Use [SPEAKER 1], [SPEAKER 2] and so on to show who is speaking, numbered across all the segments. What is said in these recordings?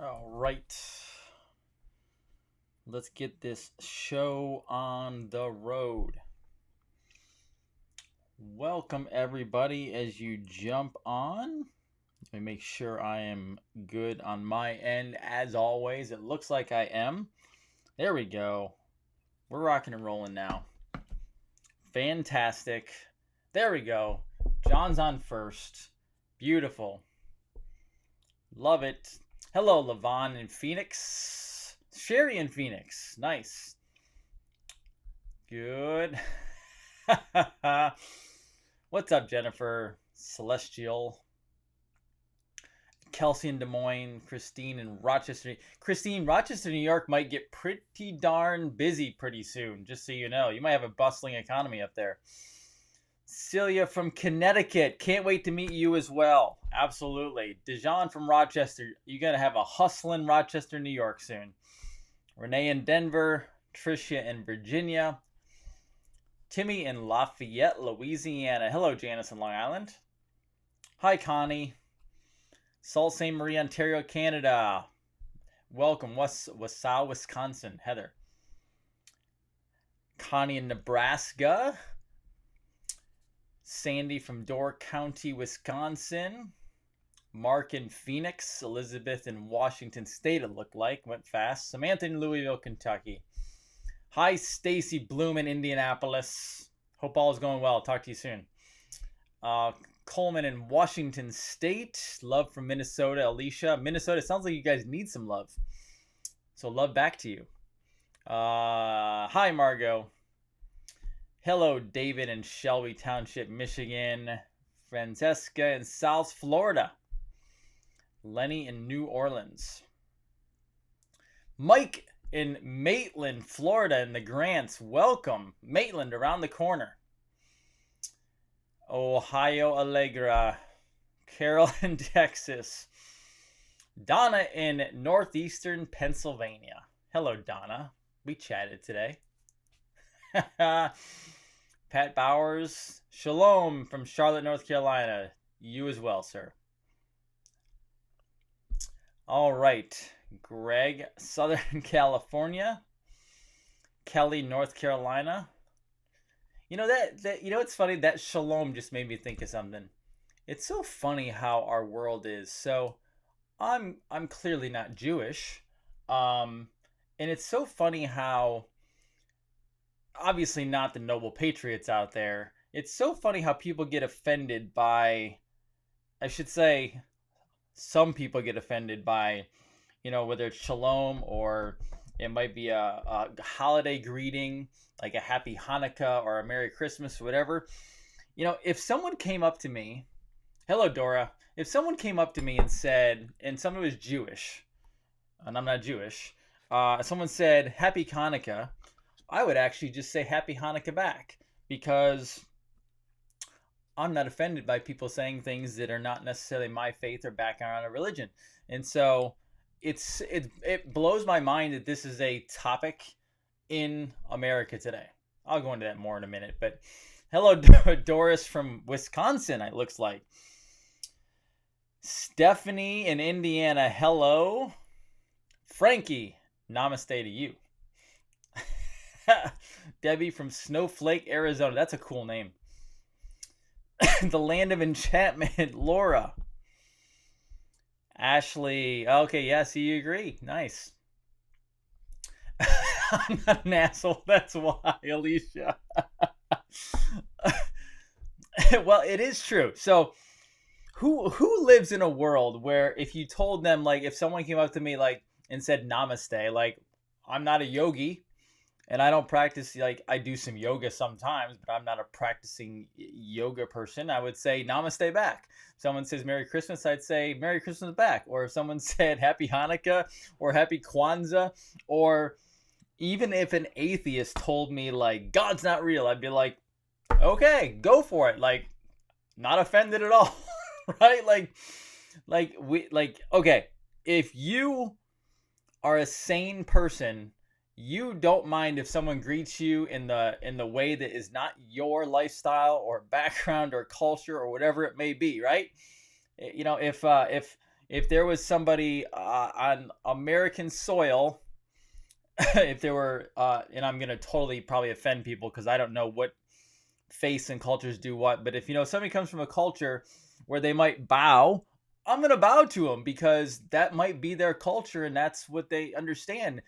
[SPEAKER 1] All right. Let's get this show on the road. Welcome, everybody, as you jump on. Let me make sure I am good on my end. As always, it looks like I am. There we go. We're rocking and rolling now. Fantastic. There we go. John's on first. Beautiful. Love it. Hello, Levon in Phoenix. Sherry in Phoenix. Nice. Good. What's up, Jennifer? Celestial. Kelsey in Des Moines. Christine in Rochester. Christine, Rochester, New York might get pretty darn busy pretty soon, just so you know. You might have a bustling economy up there. Celia from Connecticut. Can't wait to meet you as well. Absolutely. Dijon from Rochester. You're going to have a hustling Rochester, New York soon. Renee in Denver. Tricia in Virginia. Timmy in Lafayette, Louisiana. Hello, Janice in Long Island. Hi, Connie. Sault Ste. Marie, Ontario, Canada. Welcome. Wausau, Wisconsin. Heather. Connie in Nebraska. Sandy from Door County, Wisconsin. Mark in Phoenix. Elizabeth in Washington State, it looked like. Went fast. Samantha in Louisville, Kentucky. Hi, Stacy Bloom in Indianapolis. Hope all is going well. Talk to you soon. Coleman in Washington State. Love from Minnesota. Alicia. Minnesota, sounds like you guys need some love. So love back to you. Hi, Margot. Hello, David in Shelby Township, Michigan. Francesca in South Florida. Lenny in New Orleans. Mike in Maitland, Florida, in the Grants. Welcome. Maitland, around the corner. Ohio Allegra. Carol in Texas. Donna in northeastern Pennsylvania. Hello, Donna. We chatted today. Pat Bowers. Shalom from Charlotte, North Carolina. You as well, sir. All right. Greg, Southern California. Kelly, North Carolina. You know that you know it's funny, that shalom just made me think of something. It's so funny how our world is. So I'm clearly not Jewish. And it's so funny how, obviously not the noble patriots out there. It's so funny how people get offended by, I should say, some people get offended by, whether it's shalom or it might be a holiday greeting, like a happy Hanukkah or a Merry Christmas or whatever. If someone came up to me, hello, Dora. If someone came up to me and said, and someone was Jewish, and I'm not Jewish, someone said, Happy Hanukkah, I would actually just say Happy Hanukkah back, because I'm not offended by people saying things that are not necessarily my faith or background or religion. And so it blows my mind that this is a topic in America today. I'll go into that more in a minute. But hello, Doris from Wisconsin, it looks like. Stephanie in Indiana, hello. Frankie, namaste to you. Debbie from Snowflake, Arizona. That's a cool name. The Land of Enchantment, Laura. Ashley. Okay, yeah, see, you agree. Nice. I'm not an asshole. That's why, Alicia. Well, it is true. So, who lives in a world where if you told them, like, if someone came up to me, like, and said namaste, like, I'm not a yogi, and I don't practice, like, I do some yoga sometimes, but I'm not a practicing yoga person. I would say namaste back. If someone says Merry Christmas, I'd say Merry Christmas back. Or if someone said Happy Hanukkah or Happy Kwanzaa, or even if an atheist told me, like, God's not real, I'd be like, okay, go for it. Like, not offended at all. Right? Okay, if you are a sane person, you don't mind if someone greets you in the way that is not your lifestyle or background or culture or whatever it may be, right? If there was somebody on American soil, if there were, and I'm gonna totally probably offend people because I don't know what face and cultures do what, but if somebody comes from a culture where they might bow, I'm gonna bow to them because that might be their culture and that's what they understand.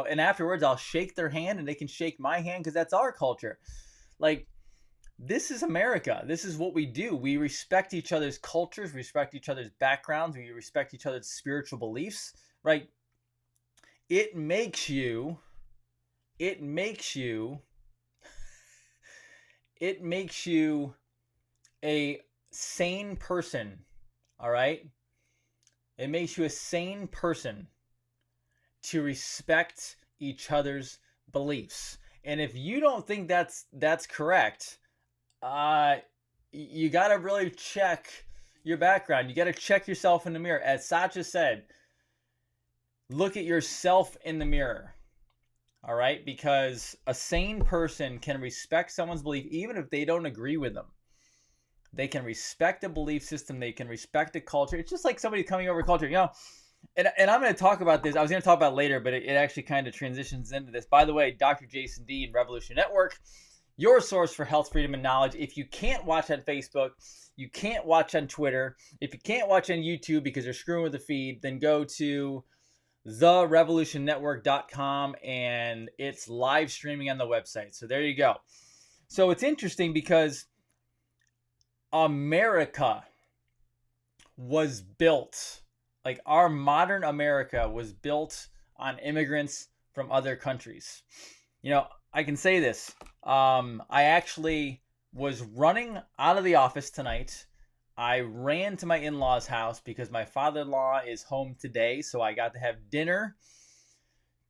[SPEAKER 1] And afterwards I'll shake their hand and they can shake my hand because that's our culture. Like, this is America. This is what we do. We respect each other's cultures, respect each other's backgrounds, we respect each other's spiritual beliefs, right? It makes you it makes you a sane person, all right? It makes you a sane person to respect each other's beliefs. And if you don't think that's correct, you got to really check your background. You got to check yourself in the mirror. As Satya said, look at yourself in the mirror. All right? Because a sane person can respect someone's belief even if they don't agree with them. They can respect a belief system. They can respect a culture. It's just like somebody coming over culture, And I'm going to talk about this. I was going to talk about it later, but it actually kind of transitions into this. By the way, Dr. Jason D and Revolution Network, your source for health, freedom, and knowledge. If you can't watch on Facebook, you can't watch on Twitter, if you can't watch on YouTube because they're screwing with the feed, then go to therevolutionnetwork.com and it's live streaming on the website. So there you go. So it's interesting because America was built, like our modern America was built on immigrants from other countries. I can say this. I actually was running out of the office tonight. I ran to my in-laws' house because my father-in-law is home today. So I got to have dinner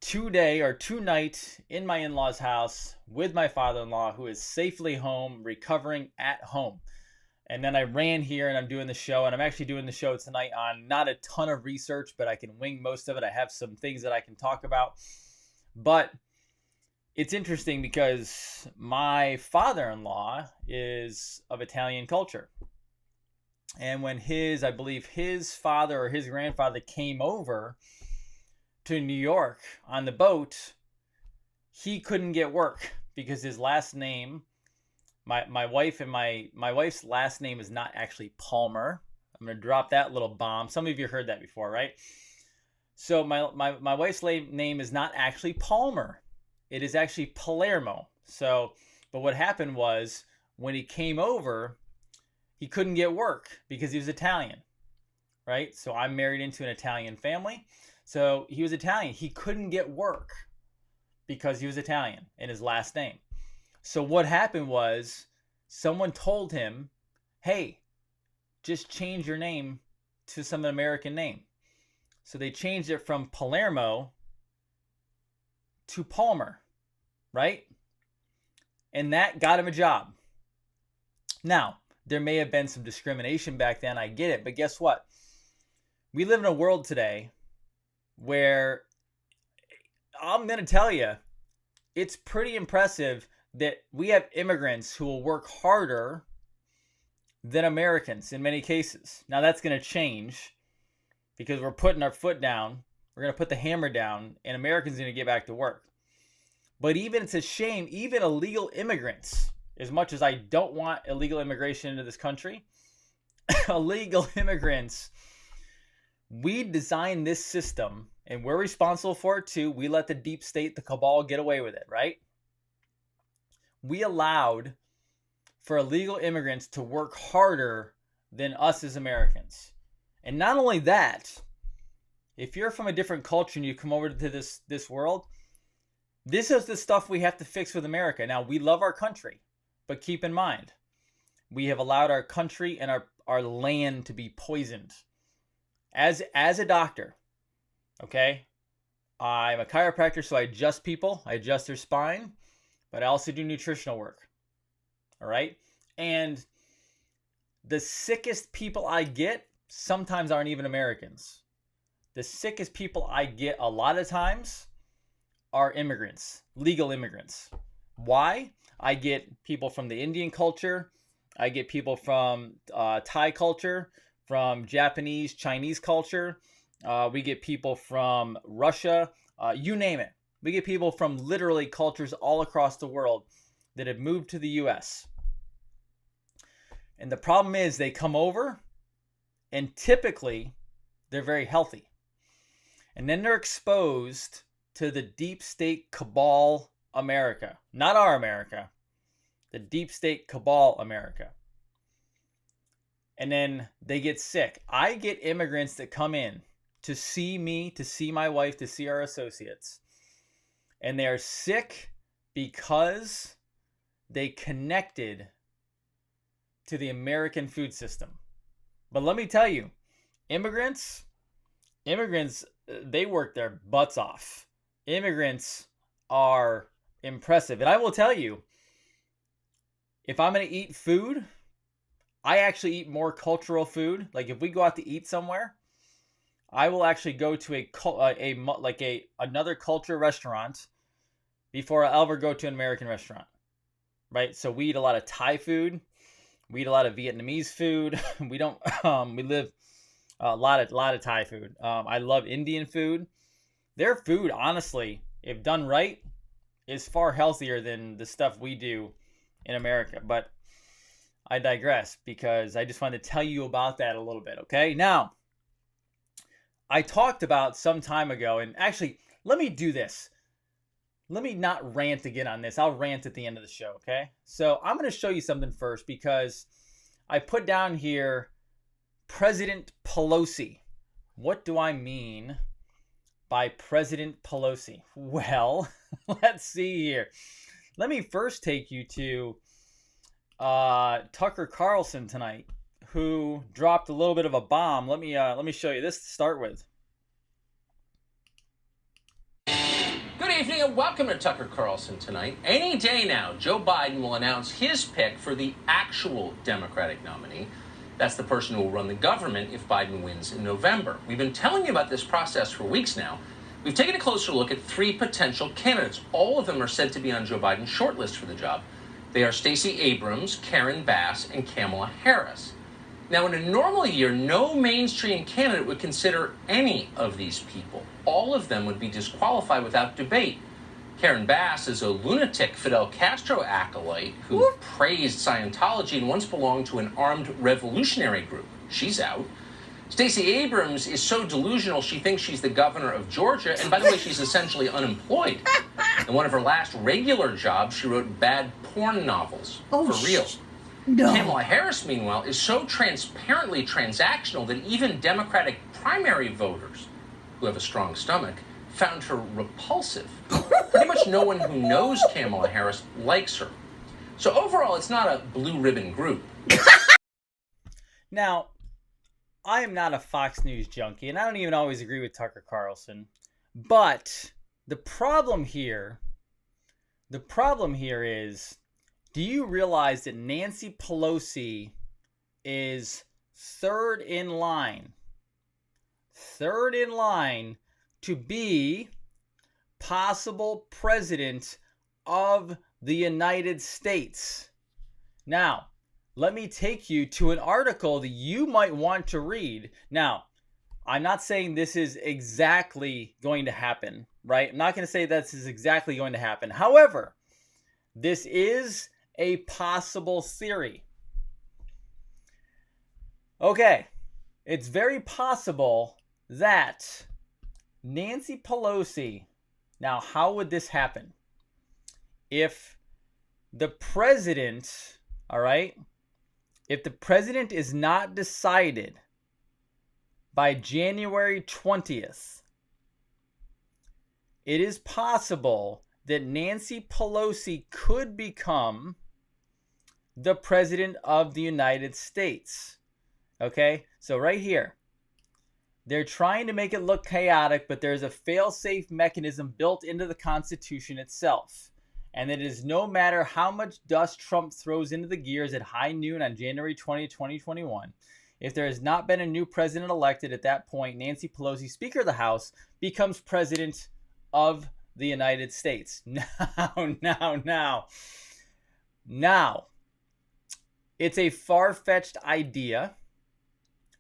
[SPEAKER 1] tonight in my in-laws' house with my father-in-law, who is safely home, recovering at home. And then I ran here and I'm doing the show, and I'm actually doing the show tonight on not a ton of research, but I can wing most of it. I have some things that I can talk about. But it's interesting because my father-in-law is of Italian culture. And when I believe his father or his grandfather came over to New York on the boat, he couldn't get work because his last name, my wife's last name is not actually Palmer. I'm going to drop that little bomb. Some of you heard that before, right? So my wife's name is not actually Palmer. It is actually Palermo. But what happened was when he came over, he couldn't get work because he was Italian, right? So I'm married into an Italian family. So he was Italian. He couldn't get work because he was Italian in his last name. So what happened was someone told him, hey, just change your name to some American name. So they changed it from Palermo to Palmer, right? And that got him a job. Now, there may have been some discrimination back then. I get it. But guess what? We live in a world today where I'm going to tell you, it's pretty impressive that we have immigrants who will work harder than Americans in many cases. Now, that's going to change because we're putting our foot down. We're going to put the hammer down, and Americans are going to get back to work. But even, it's a shame, even illegal immigrants, as much as I don't want illegal immigration into this country, illegal immigrants, we designed this system, and we're responsible for it too. We let the deep state, the cabal, get away with it, right? We allowed for illegal immigrants to work harder than us as Americans. And not only that, if you're from a different culture and you come over to this world, this is the stuff we have to fix with America. Now, we love our country, but keep in mind, we have allowed our country and our land to be poisoned. As a doctor, okay, I'm a chiropractor, so I adjust people. I adjust their spine, but I also do nutritional work. All right? And the sickest people I get sometimes aren't even Americans. The sickest people I get a lot of times are immigrants, legal immigrants. Why? I get people from the Indian culture. I get people from Thai culture, from Japanese, Chinese culture. We get people from Russia, you name it. We get people from literally cultures all across the world that have moved to the U.S. And the problem is they come over and typically they're very healthy. And then they're exposed to the deep state cabal America, not our America, the deep state cabal America. And then they get sick. I get immigrants that come in to see me, to see my wife, to see our associates. And they're sick because they connected to the American food system. But let me tell you, immigrants, they work their butts off. Immigrants are impressive. And I will tell you, if I'm going to eat food, I actually eat more cultural food. Like if we go out to eat somewhere, I will actually go to another culture restaurant before I'll ever go to an American restaurant. Right? So we eat a lot of Thai food. We eat a lot of Vietnamese food. We don't. We live a lot of Thai food. I love Indian food. Their food, honestly, if done right, is far healthier than the stuff we do in America. But I digress because I just wanted to tell you about that a little bit. Okay, now I talked about some time ago, and actually, let me do this. Let me not rant again on this. I'll rant at the end of the show, okay? So I'm going to show you something first because I put down here President Pelosi. What do I mean by President Pelosi? Well, let's see here. Let me first take you to Tucker Carlson tonight, who dropped a little bit of a bomb. Let me show you this to start with.
[SPEAKER 2] Good evening and welcome to Tucker Carlson tonight. Any day now, Joe Biden will announce his pick for the actual Democratic nominee. That's the person who will run the government if Biden wins in November. We've been telling you about this process for weeks now. We've taken a closer look at 3 potential candidates. All of them are said to be on Joe Biden's shortlist for the job. They are Stacey Abrams, Karen Bass, and Kamala Harris. Now, in a normal year, no mainstream candidate would consider any of these people. All of them would be disqualified without debate. Karen Bass is a lunatic Fidel Castro acolyte who praised Scientology and once belonged to an armed revolutionary group. She's out. Stacey Abrams is so delusional she thinks she's the governor of Georgia, and by the way, she's essentially unemployed. In one of her last regular jobs, she wrote bad porn novels. For real. No. Kamala Harris, meanwhile, is so transparently transactional that even Democratic primary voters who have a strong stomach found her repulsive. Pretty much no one who knows Kamala Harris likes her. So overall, it's not a blue ribbon group.
[SPEAKER 1] Now, I am not a Fox News junkie, and I don't even always agree with Tucker Carlson. But the problem here is, do you realize that Nancy Pelosi is third in line to be possible president of the United States? Now, let me take you to an article that you might want to read. Now, I'm not saying this is exactly going to happen, right? I'm not going to say this is exactly going to happen. However, this is a possible theory. Okay, it's very possible that Nancy Pelosi, now how would this happen? If the president, all right, if the president is not decided by January 20th, it is possible that Nancy Pelosi could become the president of the United States. Okay, so right here, they're trying to make it look chaotic, but there's a fail-safe mechanism built into the Constitution itself. And it is no matter how much dust Trump throws into the gears at high noon on January 20, 2021, if there has not been a new president elected at that point, Nancy Pelosi, Speaker of the House, becomes president of the United States. Now, it's a far-fetched idea,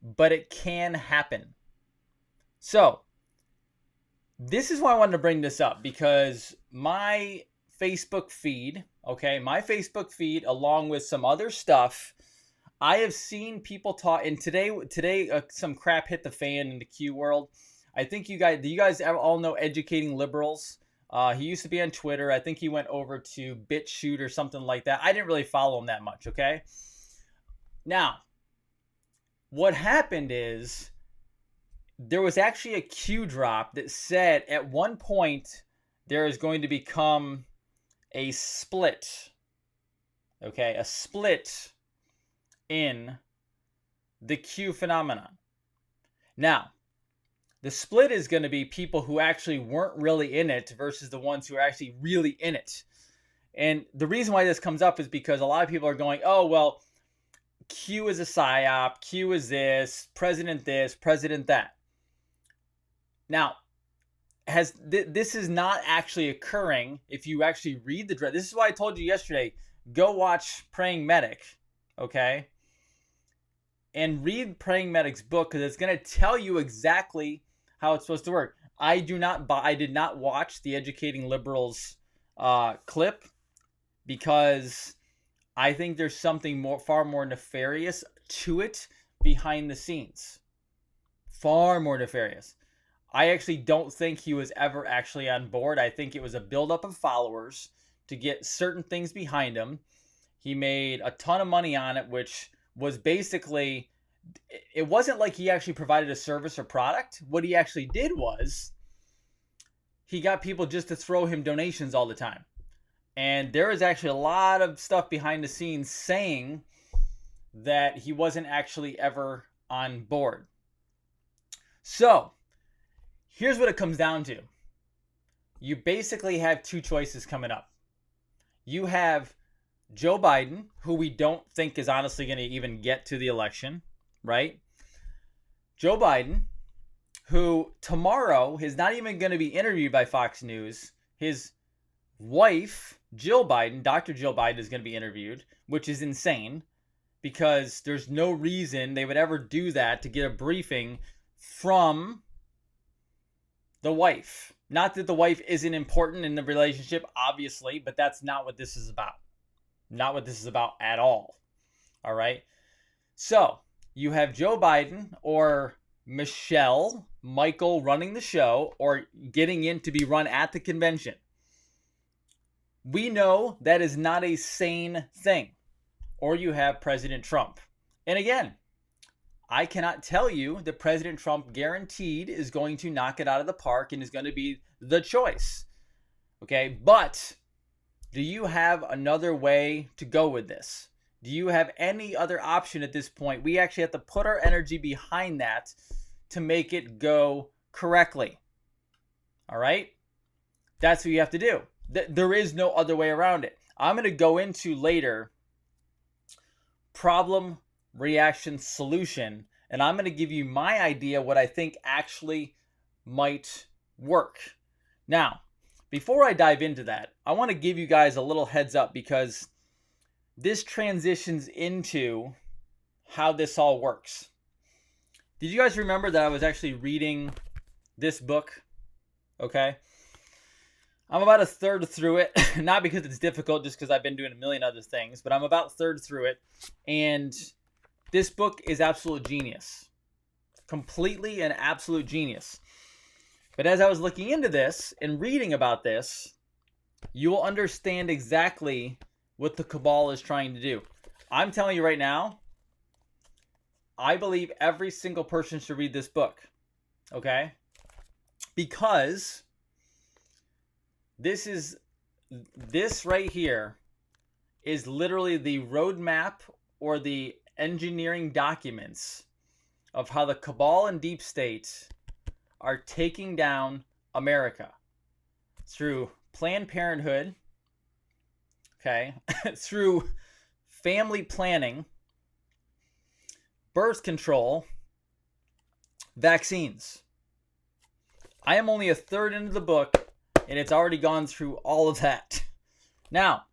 [SPEAKER 1] but it can happen. So this is why I wanted to bring this up, because my Facebook feed, along with some other stuff, I have seen people talk. And today, some crap hit the fan in the Q world. I think you guys all know Educating Liberals. He used to be on Twitter. I think he went over to BitChute or something like that. I didn't really follow him that much. Okay. Now, what happened is there was actually a Q drop that said at one point there is going to become a split. Okay, a split in the Q phenomenon. Now, the split is going to be people who actually weren't really in it versus the ones who are actually really in it. And the reason why this comes up is because a lot of people are going, oh, well, Q is a psyop, Q is this, president that. Now, this is not actually occurring if you actually read the draft. This is why I told you yesterday, go watch Praying Medic, okay? And read Praying Medic's book, because it's going to tell you exactly how it's supposed to work. I did not watch the Educating Liberals clip, because I think there's something far more nefarious to it behind the scenes. Far more nefarious. I actually don't think he was ever actually on board. I think it was a buildup of followers to get certain things behind him. He made a ton of money on it, which was basically, it wasn't like he actually provided a service or product. What he actually did was he got people just to throw him donations all the time. And there is actually a lot of stuff behind the scenes saying that he wasn't actually ever on board. So, here's what it comes down to. You basically have two choices coming up. You have Joe Biden, who we don't think is honestly going to even get to the election, right? Joe Biden, who tomorrow is not even going to be interviewed by Fox News. His wife, Dr. Jill Biden, is going to be interviewed, which is insane, because there's no reason they would ever do that to get a briefing from the wife. Not that the wife isn't important in the relationship, obviously, but that's not what this is about. Not what this is about at all. All right? So, you have Joe Biden or Michael running the show, or getting in to be run at the convention. We know that is not a sane thing. Or you have President Trump. And again, I cannot tell you that President Trump guaranteed is going to knock it out of the park and is going to be the choice. Okay, but do you have another way to go with this? Do you have any other option at this point? We actually have to put our energy behind that to make it go correctly. All right? That's what you have to do. There is no other way around it. I'm going to go into later problem, reaction, solution, and I'm going to give you my idea what I think actually might work. Now, before I dive into that, I want to give you guys a little heads up, because this transitions into how this all works. Did you guys remember that I was actually reading this book? Okay. I'm about a third through it, not because it's difficult, just because I've been doing a million other things, but I'm about a third through it, and this book is absolute genius. Completely an absolute genius. But as I was looking into this and reading about this, you will understand exactly what the cabal is trying to do. I'm telling you right now, I believe every single person should read this book. Okay? Because this right here is literally the roadmap or the engineering documents of how the cabal and deep state are taking down America through Planned Parenthood, okay, through family planning, birth control, vaccines. I am only a third into the book, and it's already gone through all of that. Now,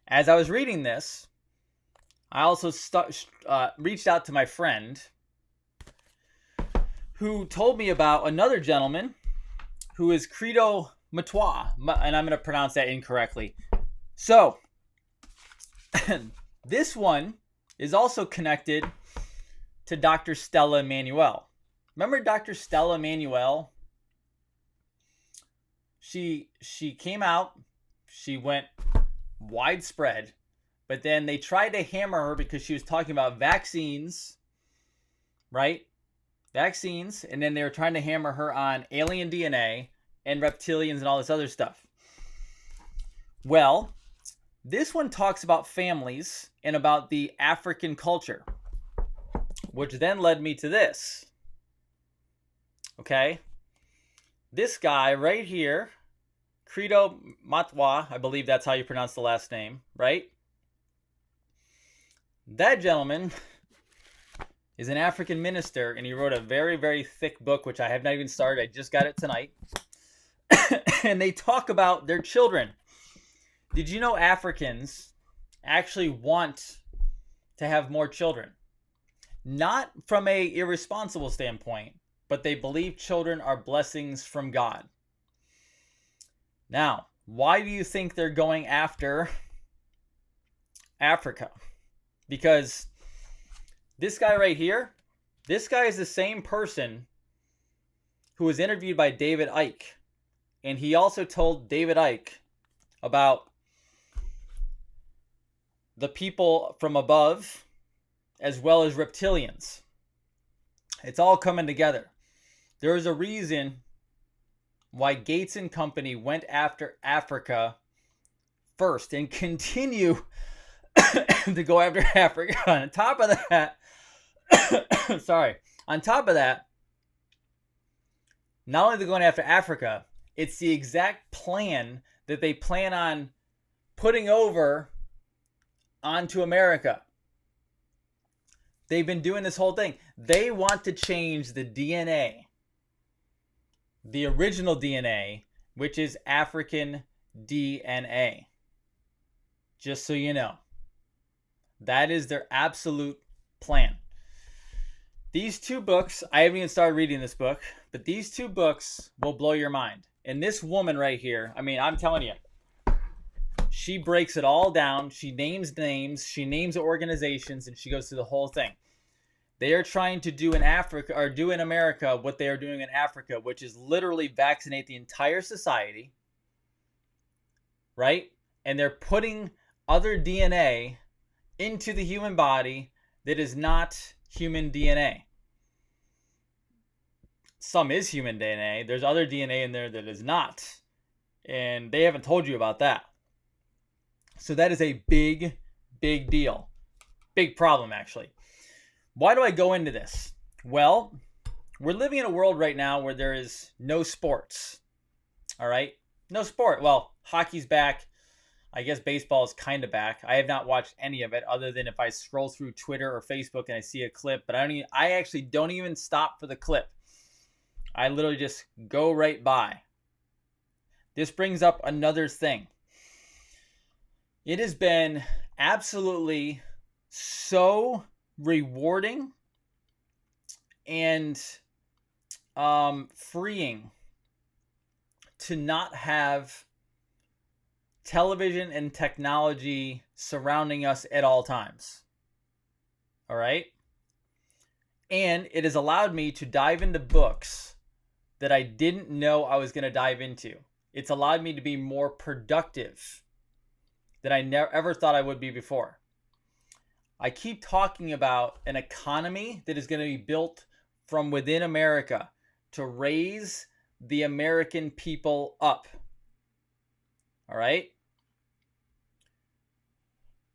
[SPEAKER 1] as I was reading this, I also reached out to my friend, who told me about another gentleman who is Credo Matois, and I'm going to pronounce that incorrectly. So, this one is also connected to Dr. Stella Manuel. Remember Dr. Stella Manuel? She came out, she went widespread, but then they tried to hammer her because she was talking about vaccines, right? Vaccines, and then they were trying to hammer her on alien DNA and reptilians and all this other stuff. Well, this one talks about families and about the African culture, which then led me to this. Okay? This guy right here, Credo Matwa, I believe that's how you pronounce the last name, right? That gentleman is an African minister, and he wrote a very, very thick book, which I have not even started. I just got it tonight. And they talk about their children. Did you know Africans actually want to have more children? Not from a irresponsible standpoint, but they believe children are blessings from God. Now, why do you think they're going after Africa? Because this guy right here, this guy is the same person who was interviewed by David Icke. And he also told David Icke about the people from above as well as reptilians. It's all coming together. There is a reason why Gates and company went after Africa first and continue to go after Africa. On top of that, on top of that, not only are they going after Africa, it's the exact plan that they plan on putting over onto America. They've been doing this whole thing. They want to change the DNA, the original DNA, which is African DNA. Just so you know. That is their absolute plan. These two books, I haven't even started reading this book, but these two books will blow your mind. And this woman right here, I mean, I'm telling you, she breaks it all down. She names names, she names organizations, and she goes through the whole thing. They are trying to do in Africa, or do in America, what they are doing in Africa, which is literally vaccinate the entire society, right? And they're putting other DNA into the human body that is not human DNA. Some is human DNA. There's other DNA in there that is not. And they haven't told you about that. So that is a big, big deal. Big problem, actually. Why do I go into this? Well, we're living in a world right now where there is no sports. All right? No sport. Well, hockey's back. I guess baseball is kind of back. I have not watched any of it other than if I scroll through Twitter or Facebook and I see a clip. But I actually don't even stop for the clip. I literally just go right by. This brings up another thing. It has been absolutely so rewarding and freeing to not have television and technology surrounding us at all times. All right? And it has allowed me to dive into books that I didn't know I was going to dive into. It's allowed me to be more productive than I never ever thought I would be before. I keep talking about an economy that is going to be built from within America to raise the American people up. All right?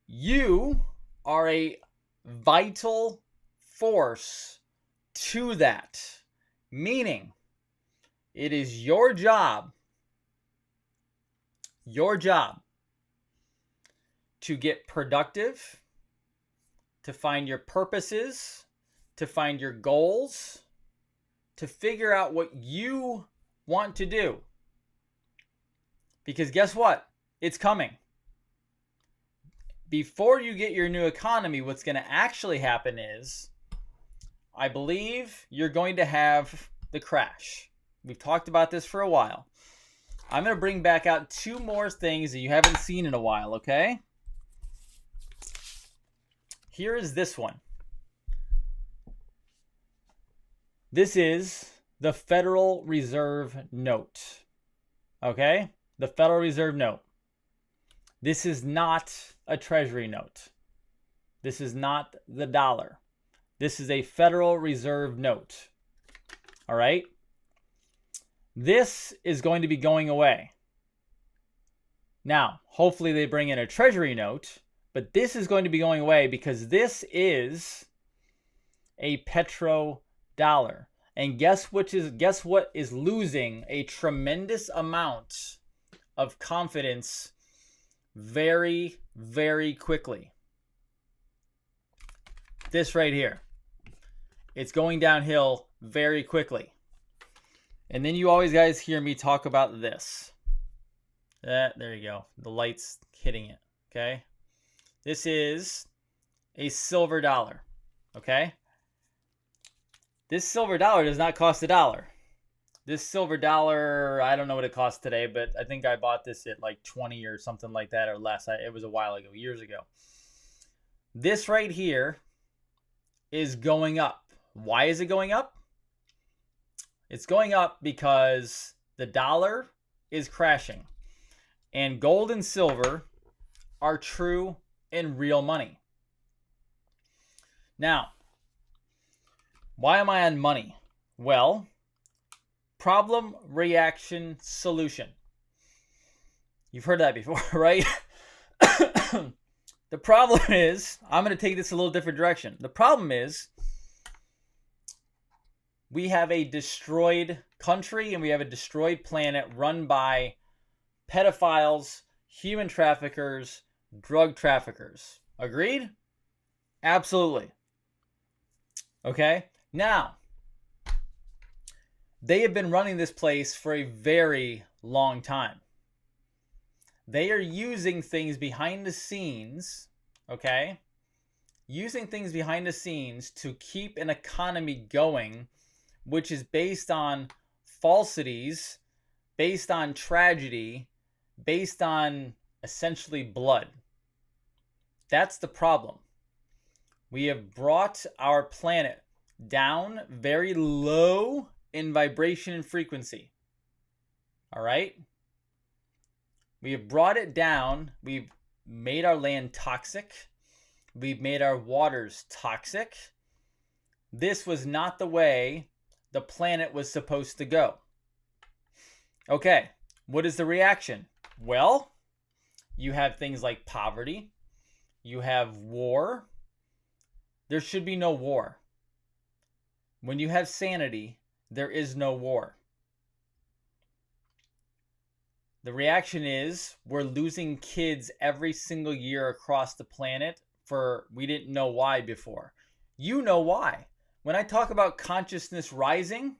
[SPEAKER 1] You are a vital force to that. Meaning, it is your job to get productive, to find your purposes, to find your goals, to figure out what you want to do. Because guess what? It's coming. Before you get your new economy, what's going to actually happen is I believe you're going to have the crash. We've talked about this for a while. I'm going to bring back out two more things that you haven't seen in a while, okay? Here is this one. This is the Federal Reserve note. Okay? The Federal Reserve note. This is not a Treasury note. This is not the dollar. This is a Federal Reserve note. All right? This is going to be going away. Now, hopefully they bring in a Treasury note, but this is going to be going away because this is a petrodollar. And guess what is losing a tremendous amount of confidence very, very quickly? This right here. It's going downhill very quickly. And then you always guys hear me talk about this. There you go. The light's hitting it. Okay. This is a silver dollar. Okay. This silver dollar does not cost $1. This silver dollar, I don't know what it costs today, but I think I bought this at like 20 or something like that or less. It was a while ago, years ago. This right here is going up. Why is it going up? It's going up because the dollar is crashing. And gold and silver are true and real money. Now, why am I on money? Well, problem, reaction, solution. You've heard that before, right? The problem is, I'm going to take this a little different direction. The problem is, we have a destroyed country and we have a destroyed planet run by pedophiles, human traffickers, drug traffickers. Agreed? Absolutely. Okay? Now, they have been running this place for a very long time. They are using things behind the scenes, okay? Using things behind the scenes to keep an economy going, which is based on falsities, based on tragedy, based on essentially blood. That's the problem. We have brought our planet down very low in vibration and frequency. All right? We have brought it down. We've made our land toxic. We've made our waters toxic. This was not the way the planet was supposed to go. Okay, what is the reaction? Well, you have things like poverty. You have war. There should be no war. When you have sanity, there is no war. The reaction is we're losing kids every single year across the planet for we didn't know why before. You know why. When I talk about consciousness rising,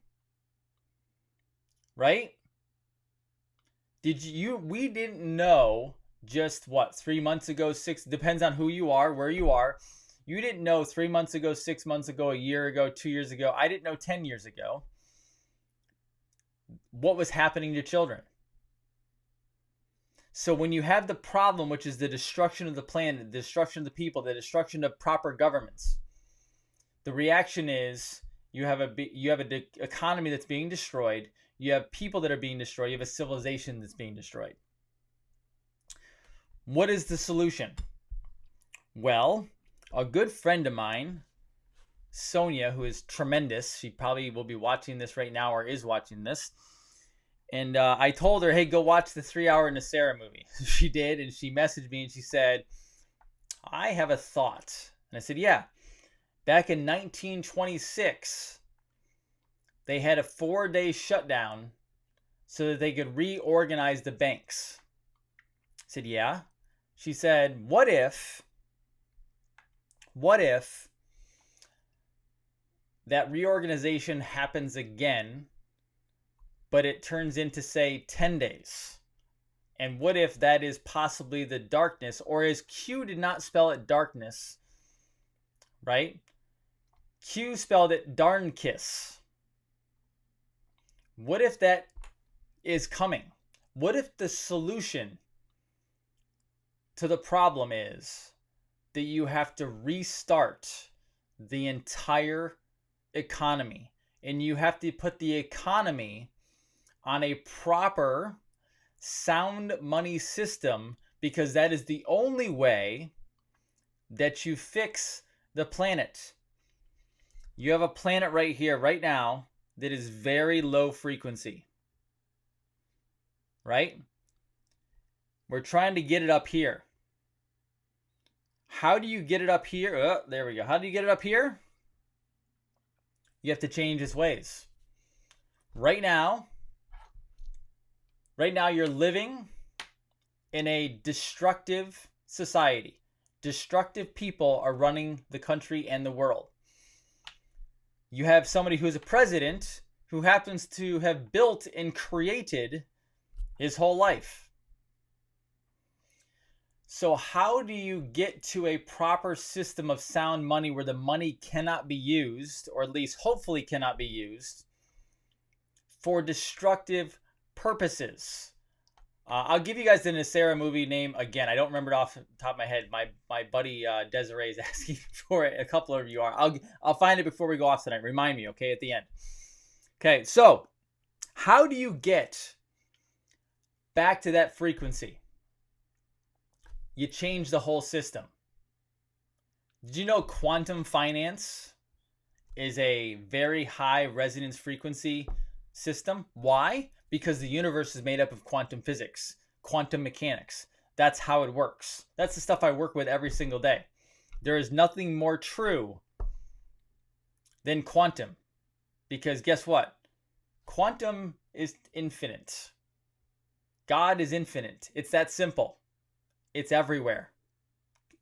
[SPEAKER 1] right? We didn't know just 3 months ago, depends on who you are, where you are. You didn't know 3 months ago, 6 months ago, a year ago, 2 years ago. I didn't know 10 years ago what was happening to children. So when you have the problem, which is the destruction of the planet, the destruction of the people, the destruction of proper governments, the reaction is you have an economy that's being destroyed. You have people that are being destroyed. You have a civilization that's being destroyed. What is the solution? Well, a good friend of mine, Sonia, who is tremendous, she probably will be watching this right now or is watching this. And I told her, hey, go watch the 3-hour Nasera movie. She did, and she messaged me and she said, I have a thought. And I said, yeah. Back in 1926, they had a 4-day shutdown so that they could reorganize the banks. I said, yeah. She said, what if that reorganization happens again, but it turns into, say, 10 days? And what if that is possibly the darkness, or as Q did not spell it darkness, right? Q spelled it darn kiss. What if that is coming? What if the solution to the problem is that you have to restart the entire economy, and you have to put the economy on a proper sound money system, because that is the only way that you fix the planet. You have a planet right here, right now, that is very low frequency, right? We're trying to get it up here. How do you get it up here? Oh, there we go. How do you get it up here? You have to change its ways. Right now you're living in a destructive society. Destructive people are running the country and the world. You have somebody who's a president who happens to have built and created his whole life. So how do you get to a proper system of sound money where the money cannot be used, or at least hopefully cannot be used, for destructive purposes? I'll give you guys the Nasera movie name again. I don't remember it off the top of my head. My buddy Desiree is asking for it. A couple of you are. I'll find it before we go off tonight. Remind me, okay, at the end. Okay, so how do you get back to that frequency? You change the whole system. Did you know quantum finance is a very high resonance frequency system? Why? Because the universe is made up of quantum physics, quantum mechanics. That's how it works. That's the stuff I work with every single day. There is nothing more true than quantum. Because guess what? Quantum is infinite. God is infinite. It's that simple. It's everywhere.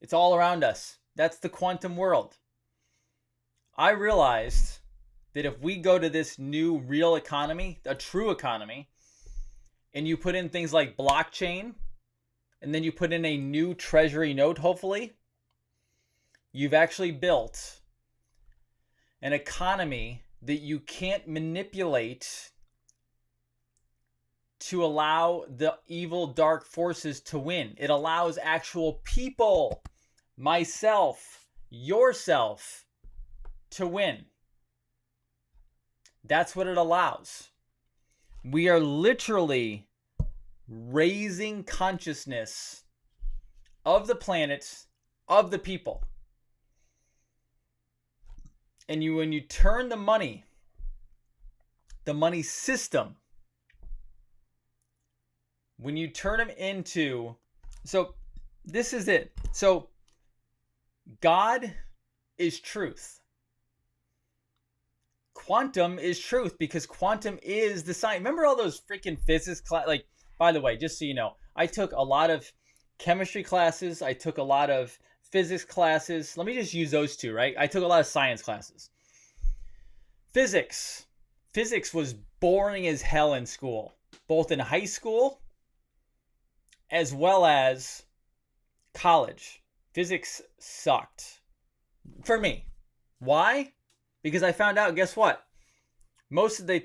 [SPEAKER 1] It's all around us. That's the quantum world. I realized that if we go to this new real economy, a true economy, and you put in things like blockchain, and then you put in a new treasury note, hopefully, you've actually built an economy that you can't manipulate to allow the evil dark forces to win. It allows actual people, myself, yourself, to win. That's what it allows. We are literally raising consciousness of the planet, of the people. And when you turn the money system, when you turn them into, so this is it. So God is truth. Quantum is truth, because quantum is the science. Remember all those freaking physics class? Like, by the way, just so you know, I took a lot of chemistry classes. I took a lot of physics classes. Let me just use those two, right? I took a lot of science classes. Physics was boring as hell in school, both in high school as well as college. Physics sucked for me. Why? Because I found out, guess what? Most of the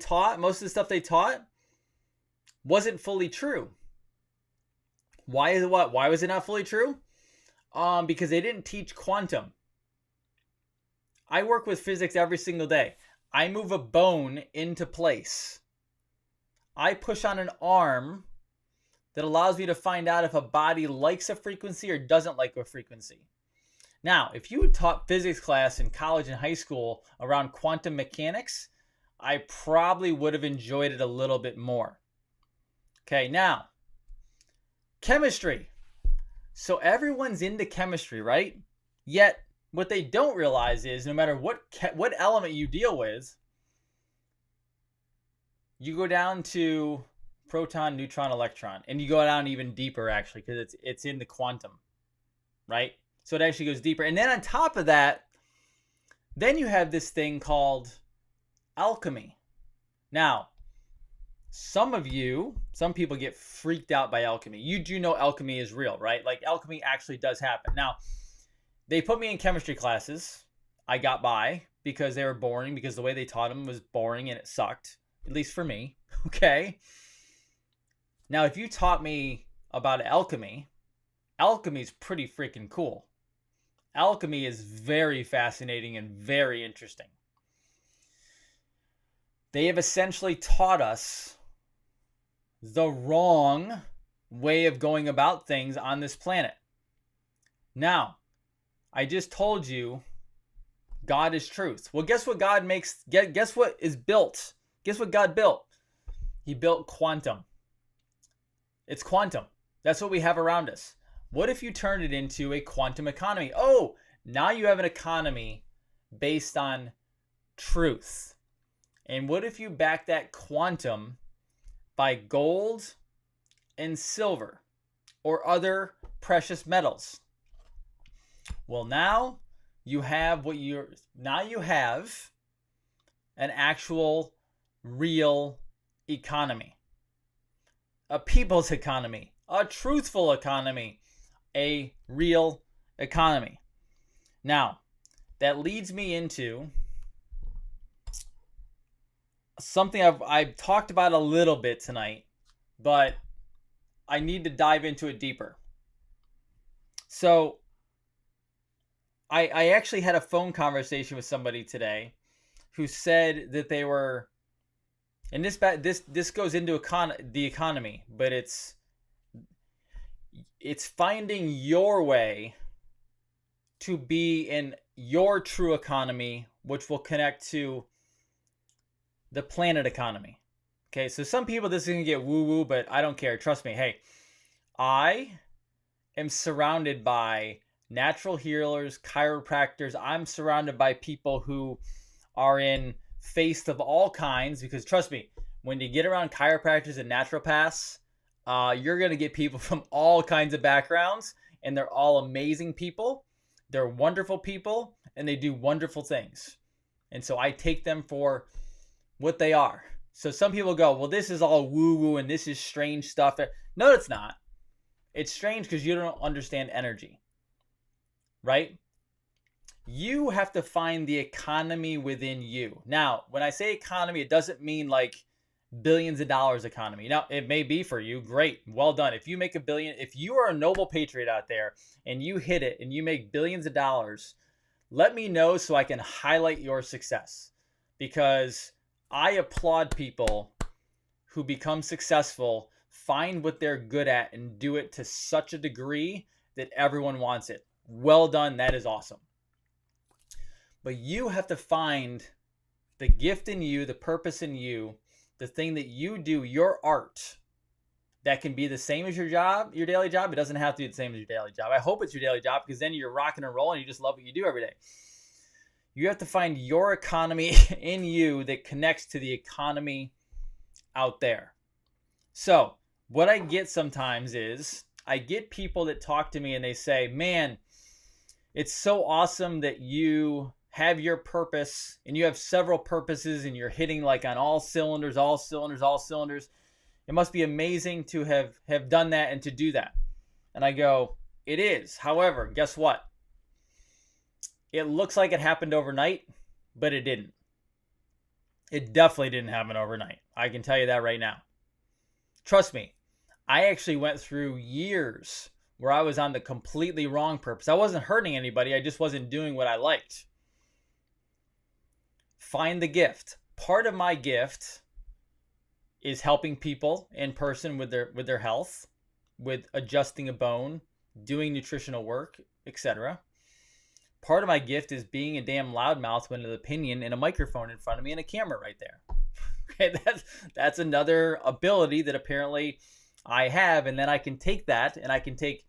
[SPEAKER 1] stuff they taught wasn't fully true. Why is it what? Why was it not fully true? Because they didn't teach quantum. I work with physics every single day. I move a bone into place. I push on an arm that allows me to find out if a body likes a frequency or doesn't like a frequency. Now, if you had taught physics class in college and high school around quantum mechanics, I probably would have enjoyed it a little bit more. Okay, now, chemistry. So everyone's into chemistry, right? Yet, what they don't realize is no matter what element you deal with, you go down to proton, neutron, electron, and you go down even deeper, actually, because it's in the quantum, right? So it actually goes deeper. And then on top of that, then you have this thing called alchemy. Now, some people get freaked out by alchemy. You do know alchemy is real, right? Like, alchemy actually does happen. Now, they put me in chemistry classes. I got by. because they were boring, because the way they taught them was boring and it sucked, at least for me. Okay. Now, if you taught me about alchemy, alchemy is pretty freaking cool. Alchemy is very fascinating and very interesting. They have essentially taught us the wrong way of going about things on this planet. Now, I just told you God is truth. Well, guess what God makes? Guess what is built? Guess what God built? He built quantum. It's quantum. That's what we have around us. What if you turned it into a quantum economy? Oh, now you have an economy based on truth. And what if you back that quantum by gold and silver or other precious metals? Well, now you have an actual real economy. A people's economy, a truthful economy, a real economy. Now, that leads me into something I've talked about a little bit tonight, but I need to dive into it deeper. So, I actually had a phone conversation with somebody today who said that they were, and this goes into the economy, but it's finding your way to be in your true economy, which will connect to the planet economy. Okay, so some people, this is going to get woo-woo, but I don't care. Trust me. Hey, I am surrounded by natural healers, chiropractors. I'm surrounded by people who are in faith of all kinds, because trust me, when you get around chiropractors and naturopaths, you're going to get people from all kinds of backgrounds, and they're all amazing people. They're wonderful people, and they do wonderful things. And so I take them for what they are. So some people go, well, this is all woo-woo and this is strange stuff. No, it's not. It's strange because you don't understand energy, right? You have to find the economy within you. Now, when I say economy, it doesn't mean like billions of dollars economy. Now, it may be for you. Great. Well done. If you make $1 billion, if you are a noble patriot out there and you hit it and you make billions of dollars, let me know so I can highlight your success, because I applaud people who become successful, find what they're good at, and do it to such a degree that everyone wants it. Well done. That is awesome. But you have to find the gift in you, the purpose in you, the thing that you do, your art, that can be the same as your job, your daily job. It doesn't have to be the same as your daily job. I hope it's your daily job, because then you're rocking and rolling and you just love what you do every day. You have to find your economy in you that connects to the economy out there. So what I get sometimes is I get people that talk to me and they say, man, it's so awesome that you have your purpose and you have several purposes and you're hitting like on all cylinders. It must be amazing to have done that and to do that. And I go, it is. However, guess what? It looks like it happened overnight, but it didn't. It definitely didn't happen overnight. I can tell you that right now. Trust me, I actually went through years where I was on the completely wrong purpose. I wasn't hurting anybody. I just wasn't doing what I liked. Find the gift. Part of my gift is helping people in person with their health, with adjusting a bone, doing nutritional work, etc. Part of my gift is being a damn loudmouth with an opinion and a microphone in front of me and a camera right there. Okay, that's another ability that apparently I have, and then I can take that and I can take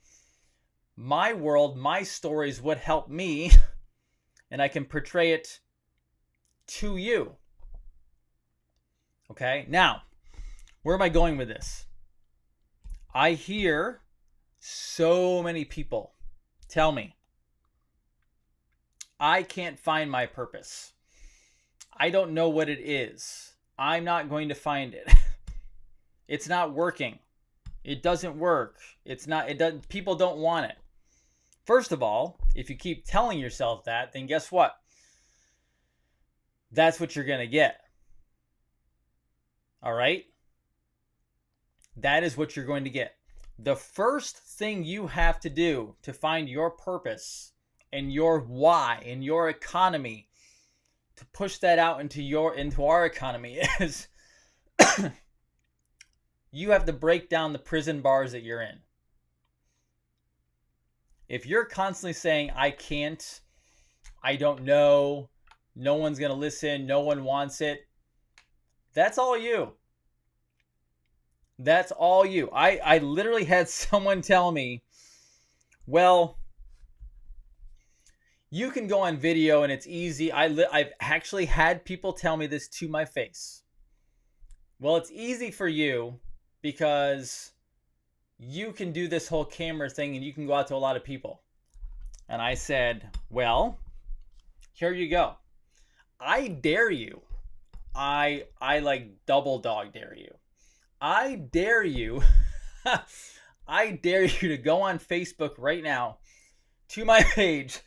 [SPEAKER 1] my world, my stories, what helped me, and I can portray it to you. Okay, now, where am I going with this? I hear so many people tell me, I can't find my purpose. I don't know what it is. I'm not going to find it. It's not working. It doesn't work. People don't want it. First of all, if you keep telling yourself that, then guess what? That's what you're going to get. All right? That is what you're going to get. The first thing you have to do to find your purpose and your why and your economy, to push that out into our economy, is you have to break down the prison bars that you're in. If you're constantly saying, I can't, I don't know, no one's going to listen, no one wants it, that's all you. That's all you. I literally had someone tell me, well, you can go on video and it's easy. I've actually had people tell me this to my face. Well, it's easy for you because you can do this whole camera thing and you can go out to a lot of people. And I said, well, here you go. I dare you. I like double dog dare you. I dare you. I dare you to go on Facebook right now to my page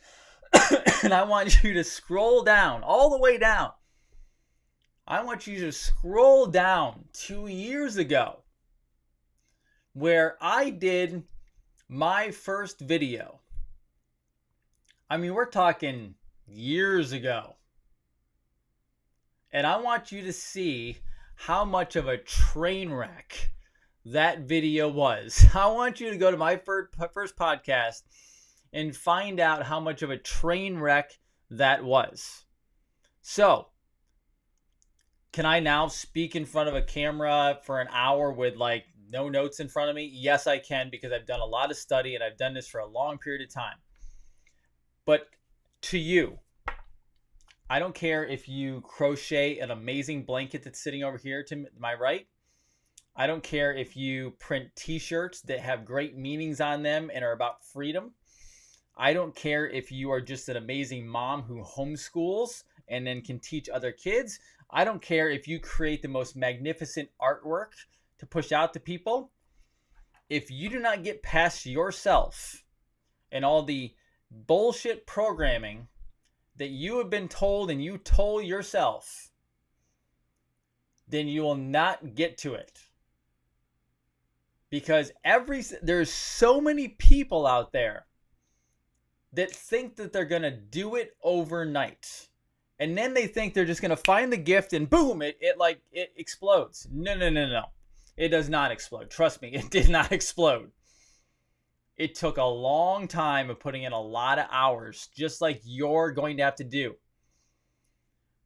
[SPEAKER 1] and I want you to scroll down, all the way down. I want you to scroll down 2 years ago where I did my first video. I mean, we're talking years ago. And I want you to see how much of a train wreck that video was. I want you to go to my first podcast and find out how much of a train wreck that was. So, can I now speak in front of a camera for an hour with like no notes in front of me? Yes, I can, because I've done a lot of study and I've done this for a long period of time. But to you, I don't care if you crochet an amazing blanket that's sitting over here to my right. I don't care if you print t-shirts that have great meanings on them and are about freedom. I don't care if you are just an amazing mom who homeschools and then can teach other kids. I don't care if you create the most magnificent artwork to push out to people. If you do not get past yourself and all the bullshit programming that you have been told and you told yourself, then you will not get to it. Because there's so many people out there that think that they're going to do it overnight. And then they think they're just going to find the gift and boom, it explodes. No. It does not explode. Trust me, it did not explode. It took a long time of putting in a lot of hours, just like you're going to have to do.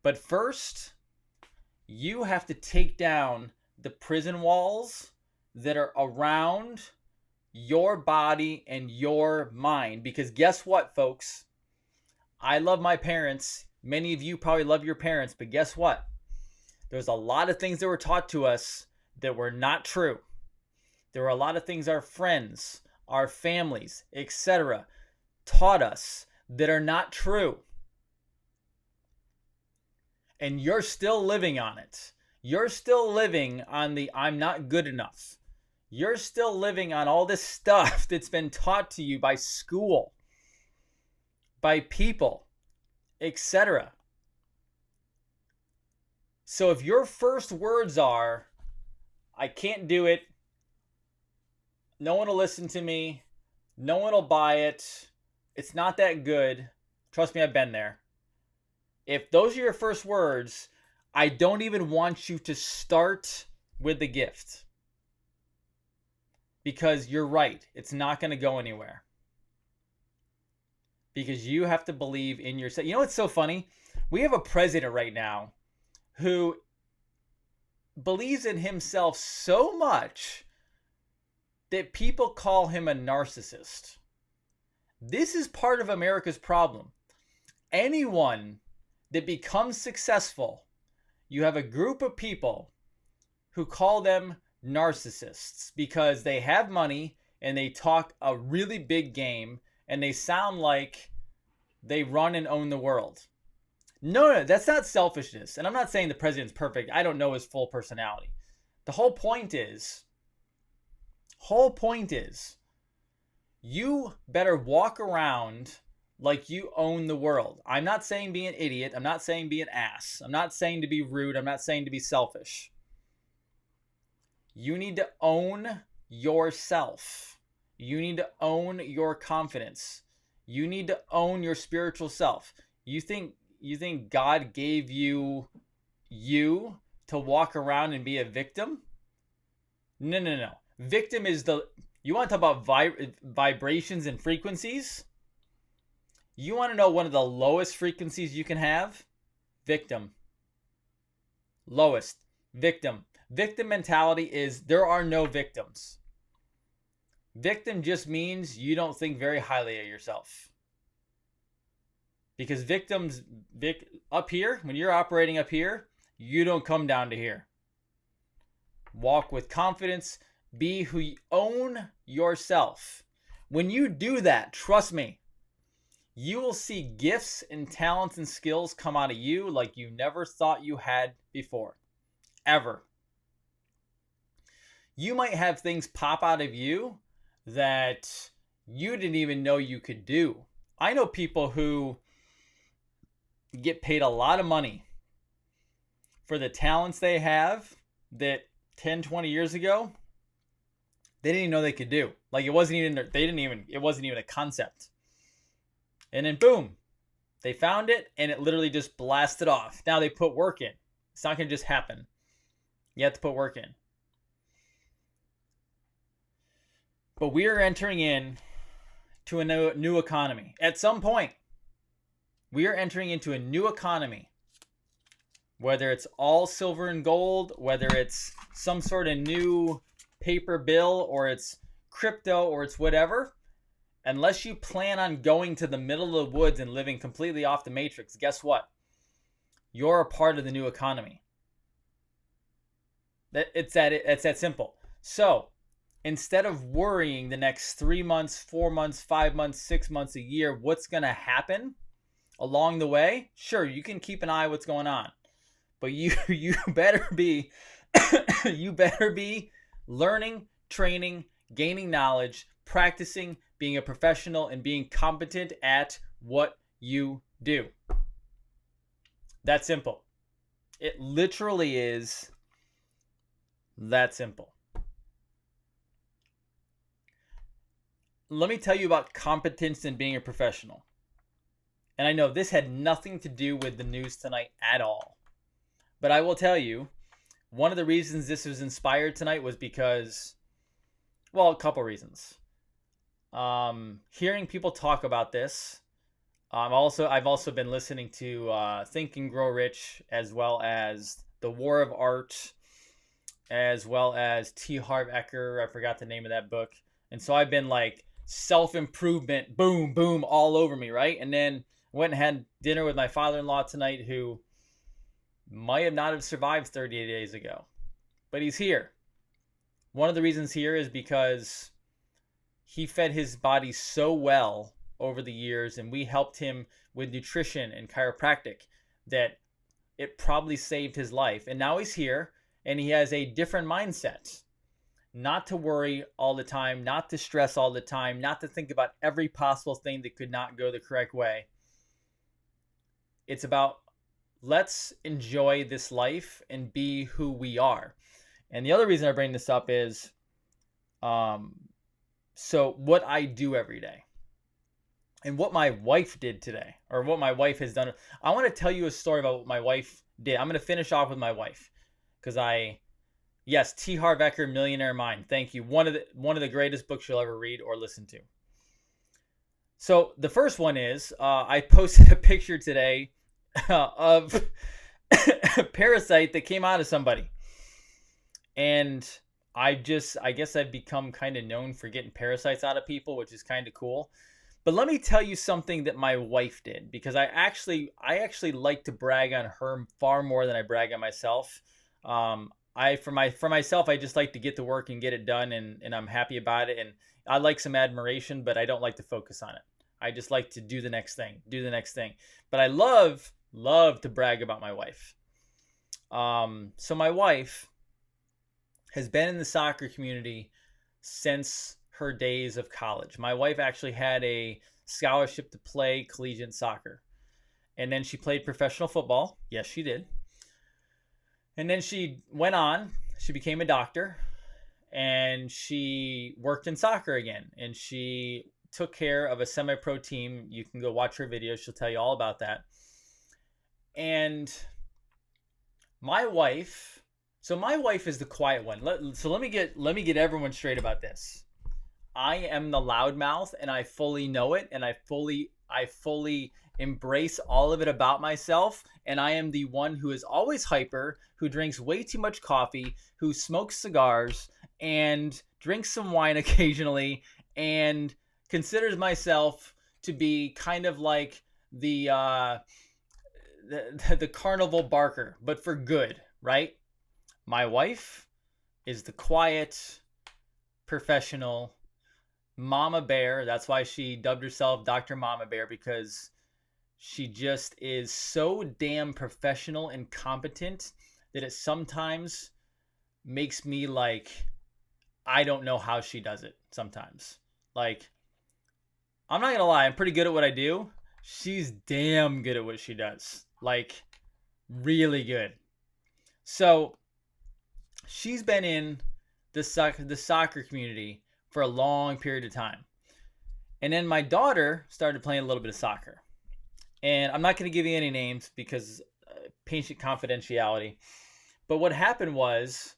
[SPEAKER 1] But first, you have to take down the prison walls that are around your body and your mind. Because guess what, folks? I love my parents. Many of you probably love your parents, but guess what? There's a lot of things that were taught to us that were not true. There were a lot of things our friends, our families, etc., taught us that are not true. And you're still living on it. You're still living on the I'm not good enough. You're still living on all this stuff that's been taught to you by school, by people, etc. So if your first words are, I can't do it, no one will listen to me, no one will buy it, it's not that good, trust me, I've been there. If those are your first words, I don't even want you to start with the gift. Because you're right, it's not going to go anywhere. Because you have to believe in yourself. You know what's so funny? We have a president right now who believes in himself so much that people call him a narcissist. This is part of America's problem. Anyone that becomes successful, you have a group of people who call them narcissists because they have money and they talk a really big game and they sound like they run and own the world. No, that's not selfishness. And I'm not saying the president's perfect. I don't know his full personality. The whole point is, you better walk around like you own the world. I'm not saying be an idiot. I'm not saying be an ass. I'm not saying to be rude. I'm not saying to be selfish. You need to own yourself. You need to own your confidence. You need to own your spiritual self. You think God gave you to walk around and be a victim? No, no, no. Victim is you want to talk about vibrations and frequencies? You want to know one of the lowest frequencies you can have? Victim. Lowest. Victim. Victim mentality is there are no victims. Victim just means you don't think very highly of yourself. Because victims, up here, when you're operating up here, you don't come down to here. Walk with confidence. Be who you own yourself. When you do that, trust me, you will see gifts and talents and skills come out of you like you never thought you had before. Ever. You might have things pop out of you that you didn't even know you could do. I know people who get paid a lot of money for the talents they have that 10, 20 years ago, they didn't even know they could do. Like it wasn't even a concept. And then boom, they found it and it literally just blasted off. Now they put work in. It's not going to just happen. You have to put work in. But we are entering in to a new economy. At some point, we are entering into a new economy. Whether it's all silver and gold, whether it's some sort of new paper bill, or it's crypto, or it's whatever, unless you plan on going to the middle of the woods and living completely off the matrix, guess what? You're a part of the new economy. It's that simple. So, instead of worrying the next 3 months, 4 months, 5 months, 6 months, a year, what's going to happen along the way, sure, you can keep an eye on what's going on. But you better be you better be learning, training, gaining knowledge, practicing, being a professional, and being competent at what you do. That simple. It literally is that simple. Let me tell you about competence and being a professional. And I know this had nothing to do with the news tonight at all. But I will tell you, one of the reasons this was inspired tonight was because, well, a couple reasons. Hearing people talk about this. I've also been listening to Think and Grow Rich, as well as The War of Art, as well as T. Harv Eker. I forgot the name of that book. And so I've been like self-improvement, boom, boom, all over me, right? And then went and had dinner with my father-in-law tonight, who might not have survived 38 days ago. But he's here. One of the reasons here is because he fed his body so well over the years, and we helped him with nutrition and chiropractic, that it probably saved his life. And now he's here, and he has a different mindset. Not to worry all the time, not to stress all the time, not to think about every possible thing that could not go the correct way. It's about, let's enjoy this life and be who we are. And the other reason I bring this up is, so what I do every day and what my wife did today, or what my wife has done. I want to tell you a story about what my wife did. I'm going to finish off with my wife because yes, T. Harv Eker, Millionaire Mind. Thank you. One of the greatest books you'll ever read or listen to. So the first one is, I posted a picture today of a parasite that came out of somebody. And I guess I've become kind of known for getting parasites out of people, which is kind of cool. But let me tell you something that my wife did, because I actually like to brag on her far more than I brag on myself. For myself, I just like to get to work and get it done, and I'm happy about it. And I like some admiration, but I don't like to focus on it. I just like to do the next thing. But I love to brag about my wife. So my wife has been in the soccer community since her days of college. My wife actually had a scholarship to play collegiate soccer. And then she played professional football. Yes, she did. And then she went on. She became a doctor. And she worked in soccer again. And she took care of a semi-pro team. You can go watch her videos. She'll tell you all about that. And my wife, so my wife is the quiet one. So let me get everyone straight about this. I am the loudmouth, and I fully know it, and I fully embrace all of it about myself. And I am the one who is always hyper, who drinks way too much coffee, who smokes cigars, and drinks some wine occasionally, and considers myself to be kind of like the carnival barker, but for good, right? My wife is the quiet, professional Mama Bear. That's why she dubbed herself Dr. Mama Bear, because she just is so damn professional and competent that it sometimes makes me like, I don't know how she does it sometimes. Like, I'm not going to lie, I'm pretty good at what I do. She's damn good at what she does. Like, really good. So, she's been in the soccer community for a long period of time. And then my daughter started playing a little bit of soccer. And I'm not going to give you any names because patient confidentiality. But what happened was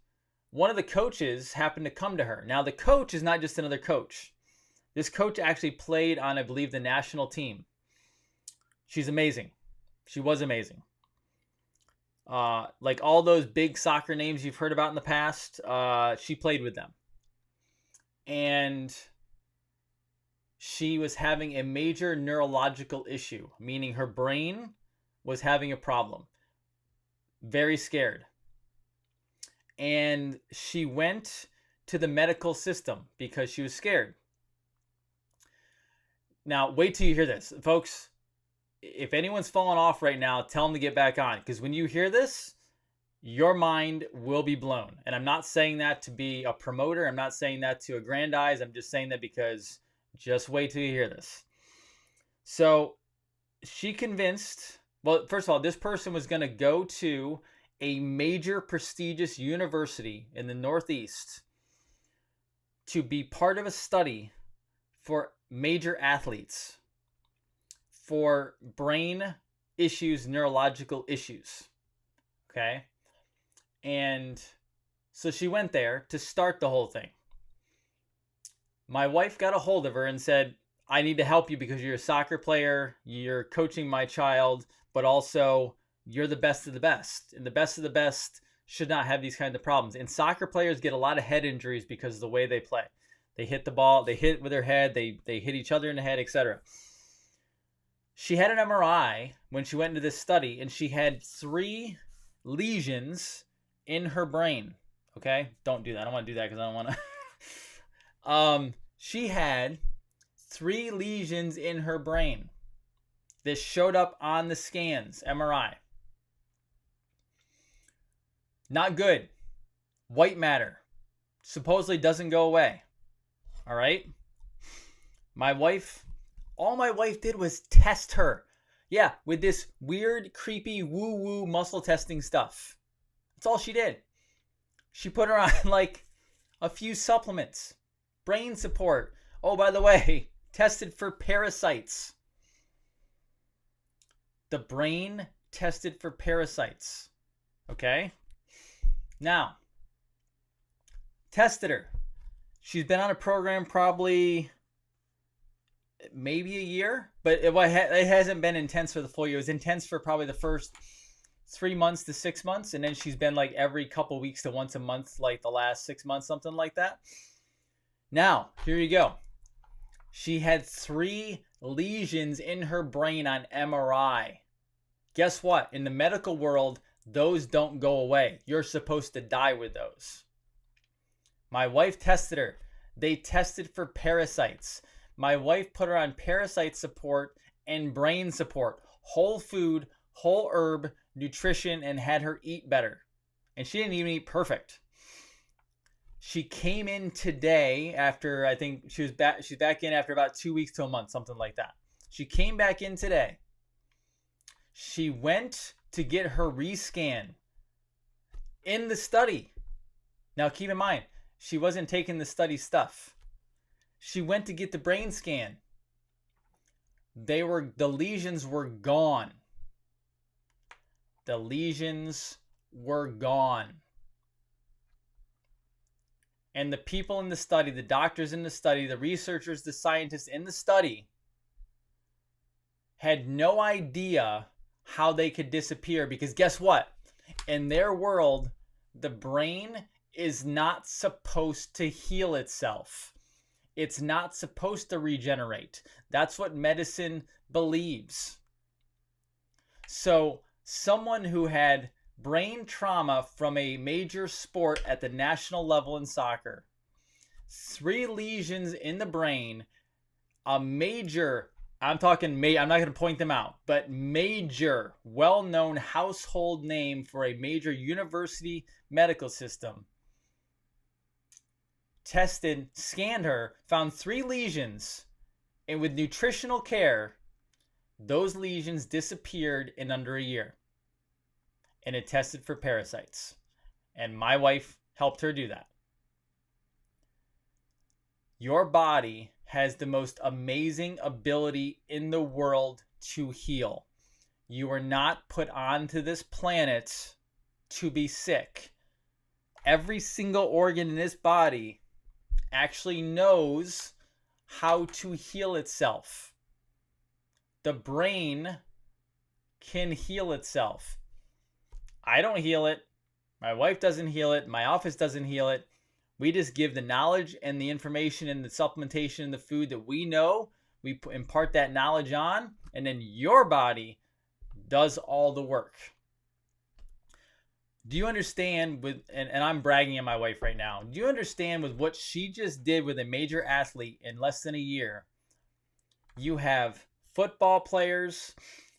[SPEAKER 1] one of the coaches happened to come to her. Now, the coach is not just another coach. This coach actually played on, I believe, the national team. She's amazing. She was amazing. Like all those big soccer names you've heard about in the past, she played with them. And she was having a major neurological issue, meaning her brain was having a problem. Very scared. And she went to the medical system because she was scared. Now, wait till you hear this. Folks, if anyone's falling off right now, tell them to get back on. Because when you hear this, your mind will be blown. And I'm not saying that to be a promoter. I'm not saying that to aggrandize. I'm just saying that because just wait till you hear this. So she convinced, well, first of all, this person was going to go to a major prestigious university in the Northeast to be part of a study for major athletes for brain issues, neurological issues. Okay. And so she went there to start the whole thing. My wife got a hold of her and said, I need to help you because you're a soccer player, you're coaching my child, but also you're the best of the best. And the best of the best should not have these kinds of problems. And soccer players get a lot of head injuries because of the way they play. They hit the ball, they hit with their head, they hit each other in the head, etc. She had an MRI when she went into this study, and she had 3 lesions in her brain. Okay? Don't do that. I don't want to do that because I don't want to. She had 3 lesions in her brain. This showed up on the scans, MRI. Not good. White matter. Supposedly doesn't go away. All right? All my wife did was test her. Yeah, with this weird, creepy, woo-woo muscle testing stuff. That's all she did. She put her on like a few supplements. Brain support. Oh, by the way, tested for parasites. The brain tested for parasites. Okay? Now, tested her. She's been on a program probably maybe a year, but it hasn't been intense for the full year. It was intense for probably the first 3 months to 6 months, and then she's been like every couple weeks to once a month, like the last 6 months, something like that. Now, here you go. She had 3 lesions in her brain on MRI. Guess what? In the medical world, those don't go away. You're supposed to die with those. My wife tested her. They tested for parasites. My wife put her on parasite support and brain support. Whole food, whole herb, nutrition, and had her eat better. And she didn't even eat perfect. She came in today after, I think she was back. She's back in after about 2 weeks to a month, something like that. She came back in today. She went to get her rescan in the study. Now keep in mind, she wasn't taking the study stuff. She went to get the brain scan. The lesions were gone. The lesions were gone. And the people in the study, the doctors in the study, the researchers, the scientists in the study had no idea how they could disappear, because guess what? In their world, the brain is not supposed to heal itself. It's not supposed to regenerate. That's what medicine believes. So, someone who had brain trauma from a major sport at the national level in soccer, 3 lesions in the brain, a major, I'm not going to point them out, but major, well-known household name for a major university medical system, tested, scanned her, found 3 lesions, and with nutritional care, those lesions disappeared in under a year. And it tested for parasites. And my wife helped her do that. Your body has the most amazing ability in the world to heal. You are not put onto this planet to be sick. Every single organ in this body actually knows how to heal itself. The brain can heal itself. I don't heal it. My wife doesn't heal it. My office doesn't heal it. We just give the knowledge and the information and the supplementation and the food that we know. We impart that knowledge on, and then your body does all the work. Do you understand and I'm bragging on my wife right now. Do you understand with what she just did with a major athlete in less than a year? You have football players,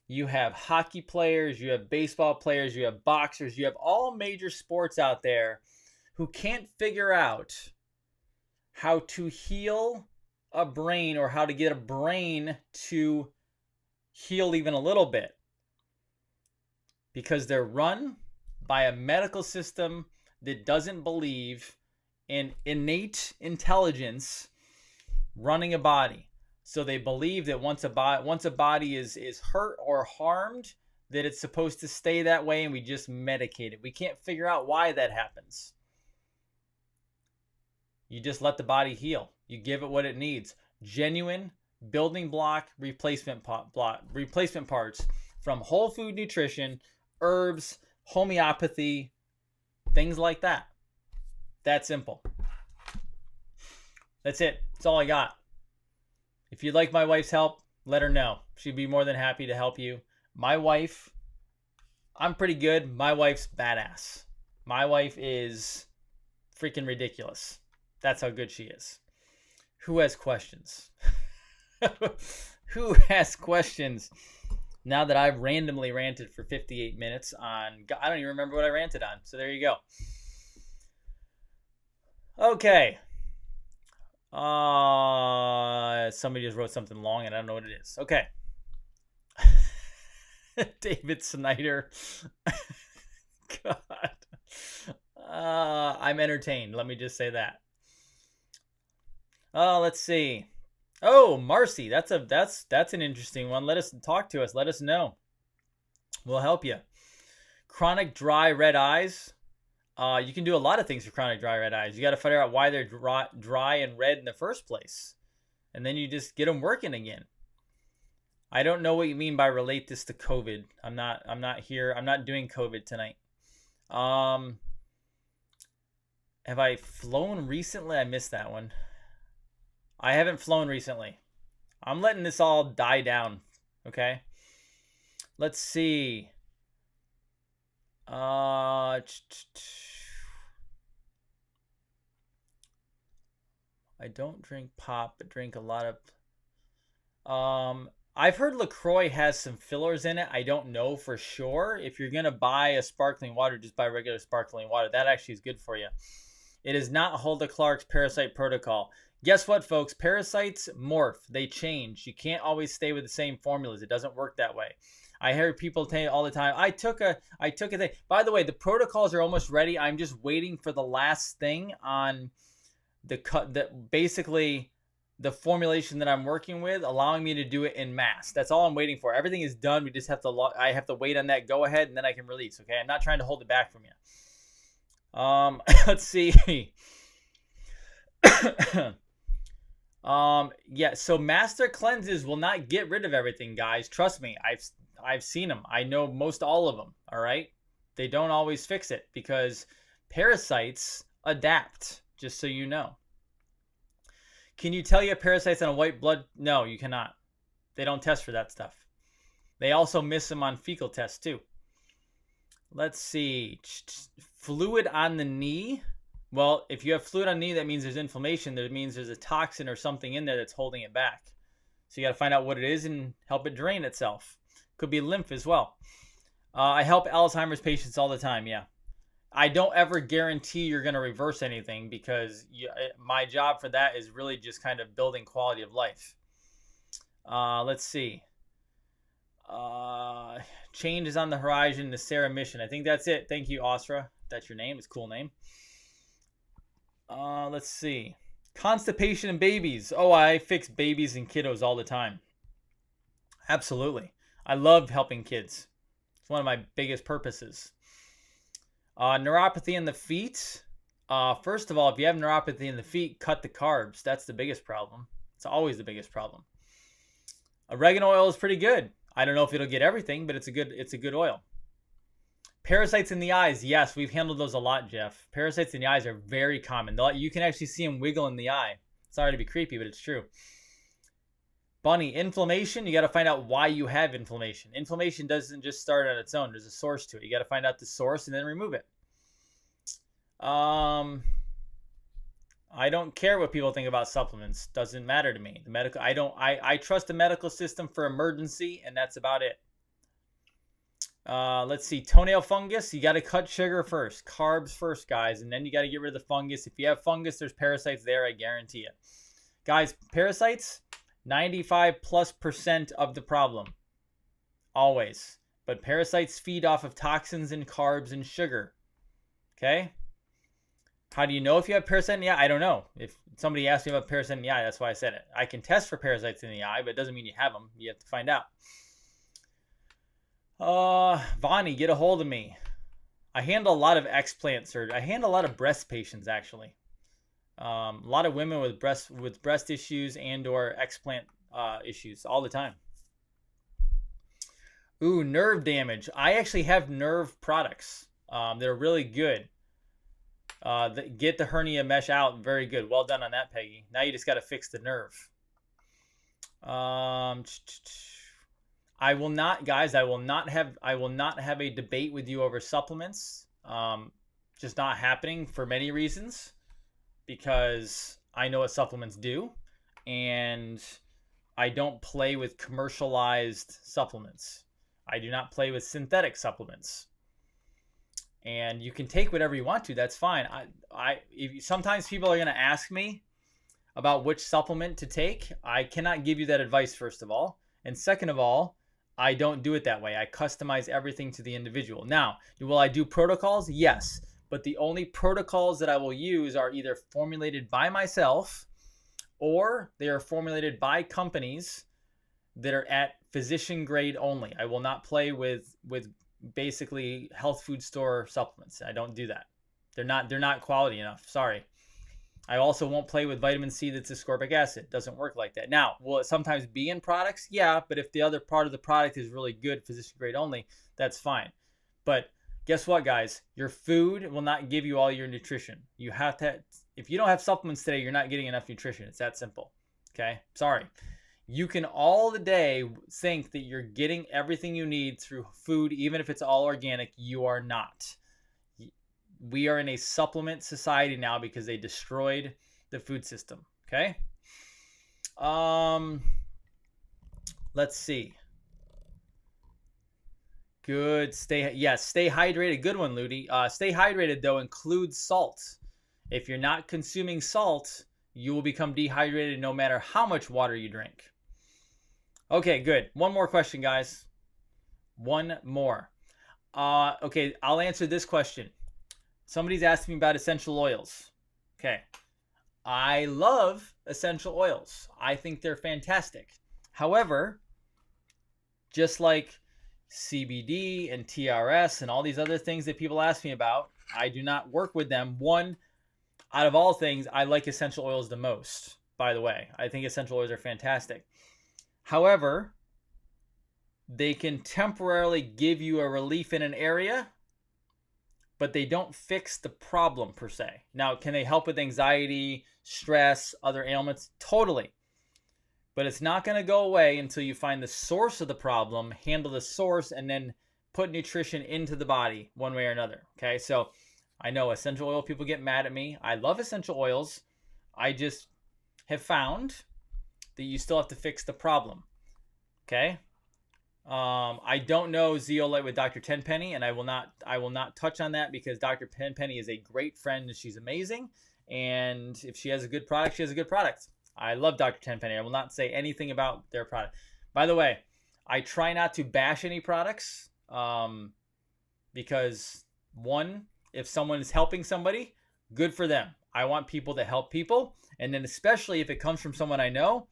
[SPEAKER 1] you have hockey players, you have baseball players, you have boxers, you have all major sports out there who can't figure out how to heal a brain or how to get a brain to heal even a little bit, because they're run by a medical system that doesn't believe in innate intelligence running a body. So they believe that once a body is hurt or harmed, that it's supposed to stay that way, and we just medicate it. We can't figure out why that happens. You just let the body heal. You give it what it needs. Genuine building block replacement parts from whole food nutrition, herbs, homeopathy, things like that. That simple. That's it. That's all I got. If you'd like my wife's help, let her know. She'd be more than happy to help you. My wife, I'm pretty good. My wife's badass. My wife is freaking ridiculous. That's how good she is. Who has questions? Who has questions? Now that I've randomly ranted for 58 minutes on, I don't even remember what I ranted on. So there you go. Okay. Somebody just wrote something long and I don't know what it is. Okay. David Snyder. God. I'm entertained. Let me just say that. Let's see. Oh, Marcy, that's an interesting one. Talk to us. Let us know. We'll help you. Chronic dry red eyes. You can do a lot of things for chronic dry red eyes. You got to figure out why they're dry and red in the first place, and then you just get them working again. I don't know what you mean by relate this to COVID. I'm not here. I'm not doing COVID tonight. Have I flown recently? I missed that one. I haven't flown recently. I'm letting this all die down. Okay. Let's see. I don't drink pop, but drink a lot of. I've heard LaCroix has some fillers in it. I don't know for sure. If you're gonna buy a sparkling water, just buy regular sparkling water. That actually is good for you. It is not Hulda Clark's parasite protocol. Guess what, folks? Parasites morph. They change. You can't always stay with the same formulas. It doesn't work that way. I hear people say all the time, I took a thing. By the way, the protocols are almost ready. I'm just waiting for the last thing on the cut that basically the formulation that I'm working with, allowing me to do it in mass. That's all I'm waiting for. Everything is done. We just have to I have to wait on that go ahead, and then I can release. Okay, I'm not trying to hold it back from you. Let's see. Yeah, so master cleanses will not get rid of everything, guys. Trust me. I've seen them. I know most all of them, all right? They don't always fix it because parasites adapt, just so you know. Can you tell you have parasites on a white blood? No, you cannot. They don't test for that stuff. They also miss them on fecal tests too. Let's see. Fluid on the knee. Well, if you have fluid on the knee, that means there's inflammation. That means there's a toxin or something in there that's holding it back. So you got to find out what it is and help it drain itself. Could be lymph as well. I help Alzheimer's patients all the time. Yeah. I don't ever guarantee you're going to reverse anything because my job for that is really just kind of building quality of life. Let's see. Change is on the horizon. The Sarah mission. I think that's it. Thank you, Asra. That's your name. It's a cool name. Let's see. Constipation in babies. Oh, I fix babies and kiddos all the time. Absolutely. I love helping kids. It's one of my biggest purposes. Neuropathy in the feet. First of all, if you have neuropathy in the feet, cut the carbs. That's the biggest problem. It's always the biggest problem. Oregano oil is pretty good. I don't know if it'll get everything, but it's a good oil. Parasites in the eyes. Yes, we've handled those a lot, Jeff. Parasites in the eyes are very common. You can actually see them wiggle in the eye. Sorry to be creepy, but it's true. Bunny, inflammation. You got to find out why you have inflammation. Inflammation doesn't just start on its own. There's a source to it. You got to find out the source and then remove it. I don't care what people think about supplements. Doesn't matter to me. I trust the medical system for emergency, and that's about it. Let's see. Toenail fungus. You got to cut sugar first. Carbs first, guys. And then you got to get rid of the fungus. If you have fungus, there's parasites there. I guarantee it. Guys, parasites, 95+% of the problem. Always. But parasites feed off of toxins and carbs and sugar. Okay? How do you know if you have parasite in the eye? I don't know. If somebody asked me about parasite in the eye, that's why I said it. I can test for parasites in the eye, but it doesn't mean you have them. You have to find out. Vonnie, get a hold of me. I handle a lot of explant surgery. I handle a lot of breast patients, actually. A lot of women with breast issues and or explant issues all the time. Ooh, nerve damage. I actually have nerve products. They're really good. Get the hernia mesh out. Very good. Well done on that, Peggy. Now you just got to fix the nerve. I will not, guys. I will not have a debate with you over supplements. Just not happening for many reasons. Because I know what supplements do, and I don't play with commercialized supplements. I do not play with synthetic supplements. And you can take whatever you want to. That's fine. Sometimes people are going to ask me about which supplement to take. I cannot give you that advice, first of all. And second of all, I don't do it that way. I customize everything to the individual. Now, will I do protocols? Yes. But the only protocols that I will use are either formulated by myself or they are formulated by companies that are at physician grade only. I will not play with basically health food store supplements. I don't do that. They're not quality enough. Sorry. I also won't play with vitamin C that's ascorbic acid. Doesn't work like that. Now, will it sometimes be in products? Yeah, but if the other part of the product is really good, physician grade only, that's fine. But guess what, guys? Your food will not give you all your nutrition. You have to, if you don't have supplements today, you're not getting enough nutrition. It's that simple. Okay? Sorry. You can all the day think that you're getting everything you need through food, even if it's all organic. You are not. We are in a supplement society now because they destroyed the food system. Okay? Let's see. Good. Stay hydrated. Good one, Ludi. Stay hydrated, though, includes salt. If you're not consuming salt, you will become dehydrated no matter how much water you drink. Okay, good. One more question, guys. One more. Okay, I'll answer this question. Somebody's asking me about essential oils. Okay. I love essential oils. I think they're fantastic. However, just like CBD and TRS and all these other things that people ask me about, I do not work with them. One, out of all things, I like essential oils the most, by the way. I think essential oils are fantastic. However, they can temporarily give you a relief in an area, but they don't fix the problem per se. Now, can they help with anxiety, stress, other ailments? Totally. But it's not going to go away until you find the source of the problem, handle the source, and then put nutrition into the body one way or another. Okay, so I know essential oil people get mad at me. I love essential oils. I just have found that you still have to fix the problem. Okay. I don't know Zeolite with Dr. Tenpenny, and I will not touch on that because Dr. Tenpenny is a great friend and she's amazing. And if she has a good product, she has a good product. I love Dr. Tenpenny. I will not say anything about their product. By the way, I try not to bash any products because one, if someone is helping somebody, good for them. I want people to help people. And then especially if it comes from someone I know,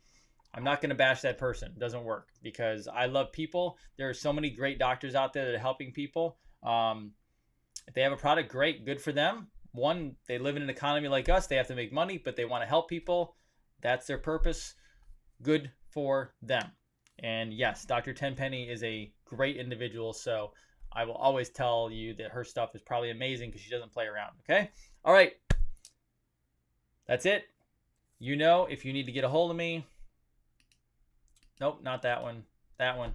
[SPEAKER 1] I'm not going to bash that person. It doesn't work because I love people. There are so many great doctors out there that are helping people. If they have a product, great, good for them. One, they live in an economy like us. They have to make money, but they want to help people. That's their purpose. Good for them. And yes, Dr. Tenpenny is a great individual. So I will always tell you that her stuff is probably amazing because she doesn't play around. Okay? All right. That's it. You know, if you need to get a hold of me, nope, not that one. That one.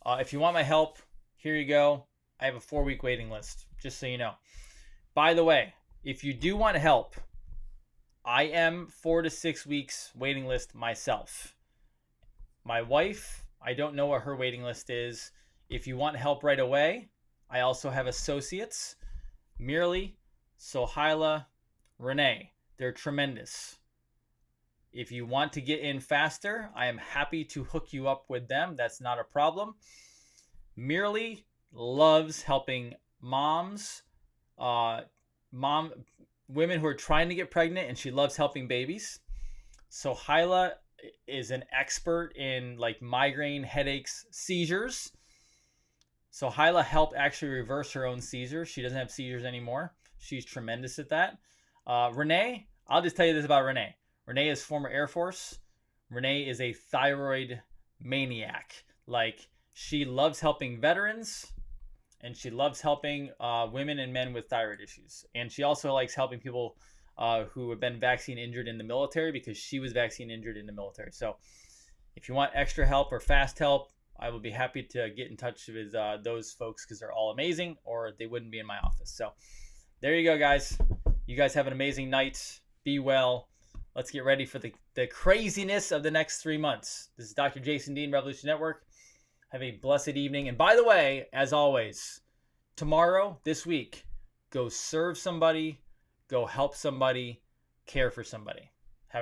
[SPEAKER 1] If you want my help, here you go. I have a 4-week waiting list, just so you know. By the way, if you do want help, I am 4 to 6 weeks waiting list myself. My wife, I don't know what her waiting list is. If you want help right away, I also have associates, Mirly, Sohaila, Renee. They're tremendous. If you want to get in faster, I am happy to hook you up with them. That's not a problem. Mirly loves helping moms, women who are trying to get pregnant, and she loves helping babies. So Hyla is an expert in like migraine, headaches, seizures. So Hyla helped actually reverse her own seizures. She doesn't have seizures anymore. She's tremendous at that. Renee, I'll just tell you this about Renee. Renee is former Air Force. Renee is a thyroid maniac. Like, she loves helping veterans, and she loves helping women and men with thyroid issues. And she also likes helping people who have been vaccine injured in the military because she was vaccine injured in the military. So if you want extra help or fast help, I will be happy to get in touch with those folks because they're all amazing, or they wouldn't be in my office. So there you go, guys. You guys have an amazing night. Be well. Let's get ready for the craziness of the next 3 months. This is Dr. Jason Dean, Revolution Network. Have a blessed evening. And by the way, as always, tomorrow, this week, go serve somebody, go help somebody, care for somebody.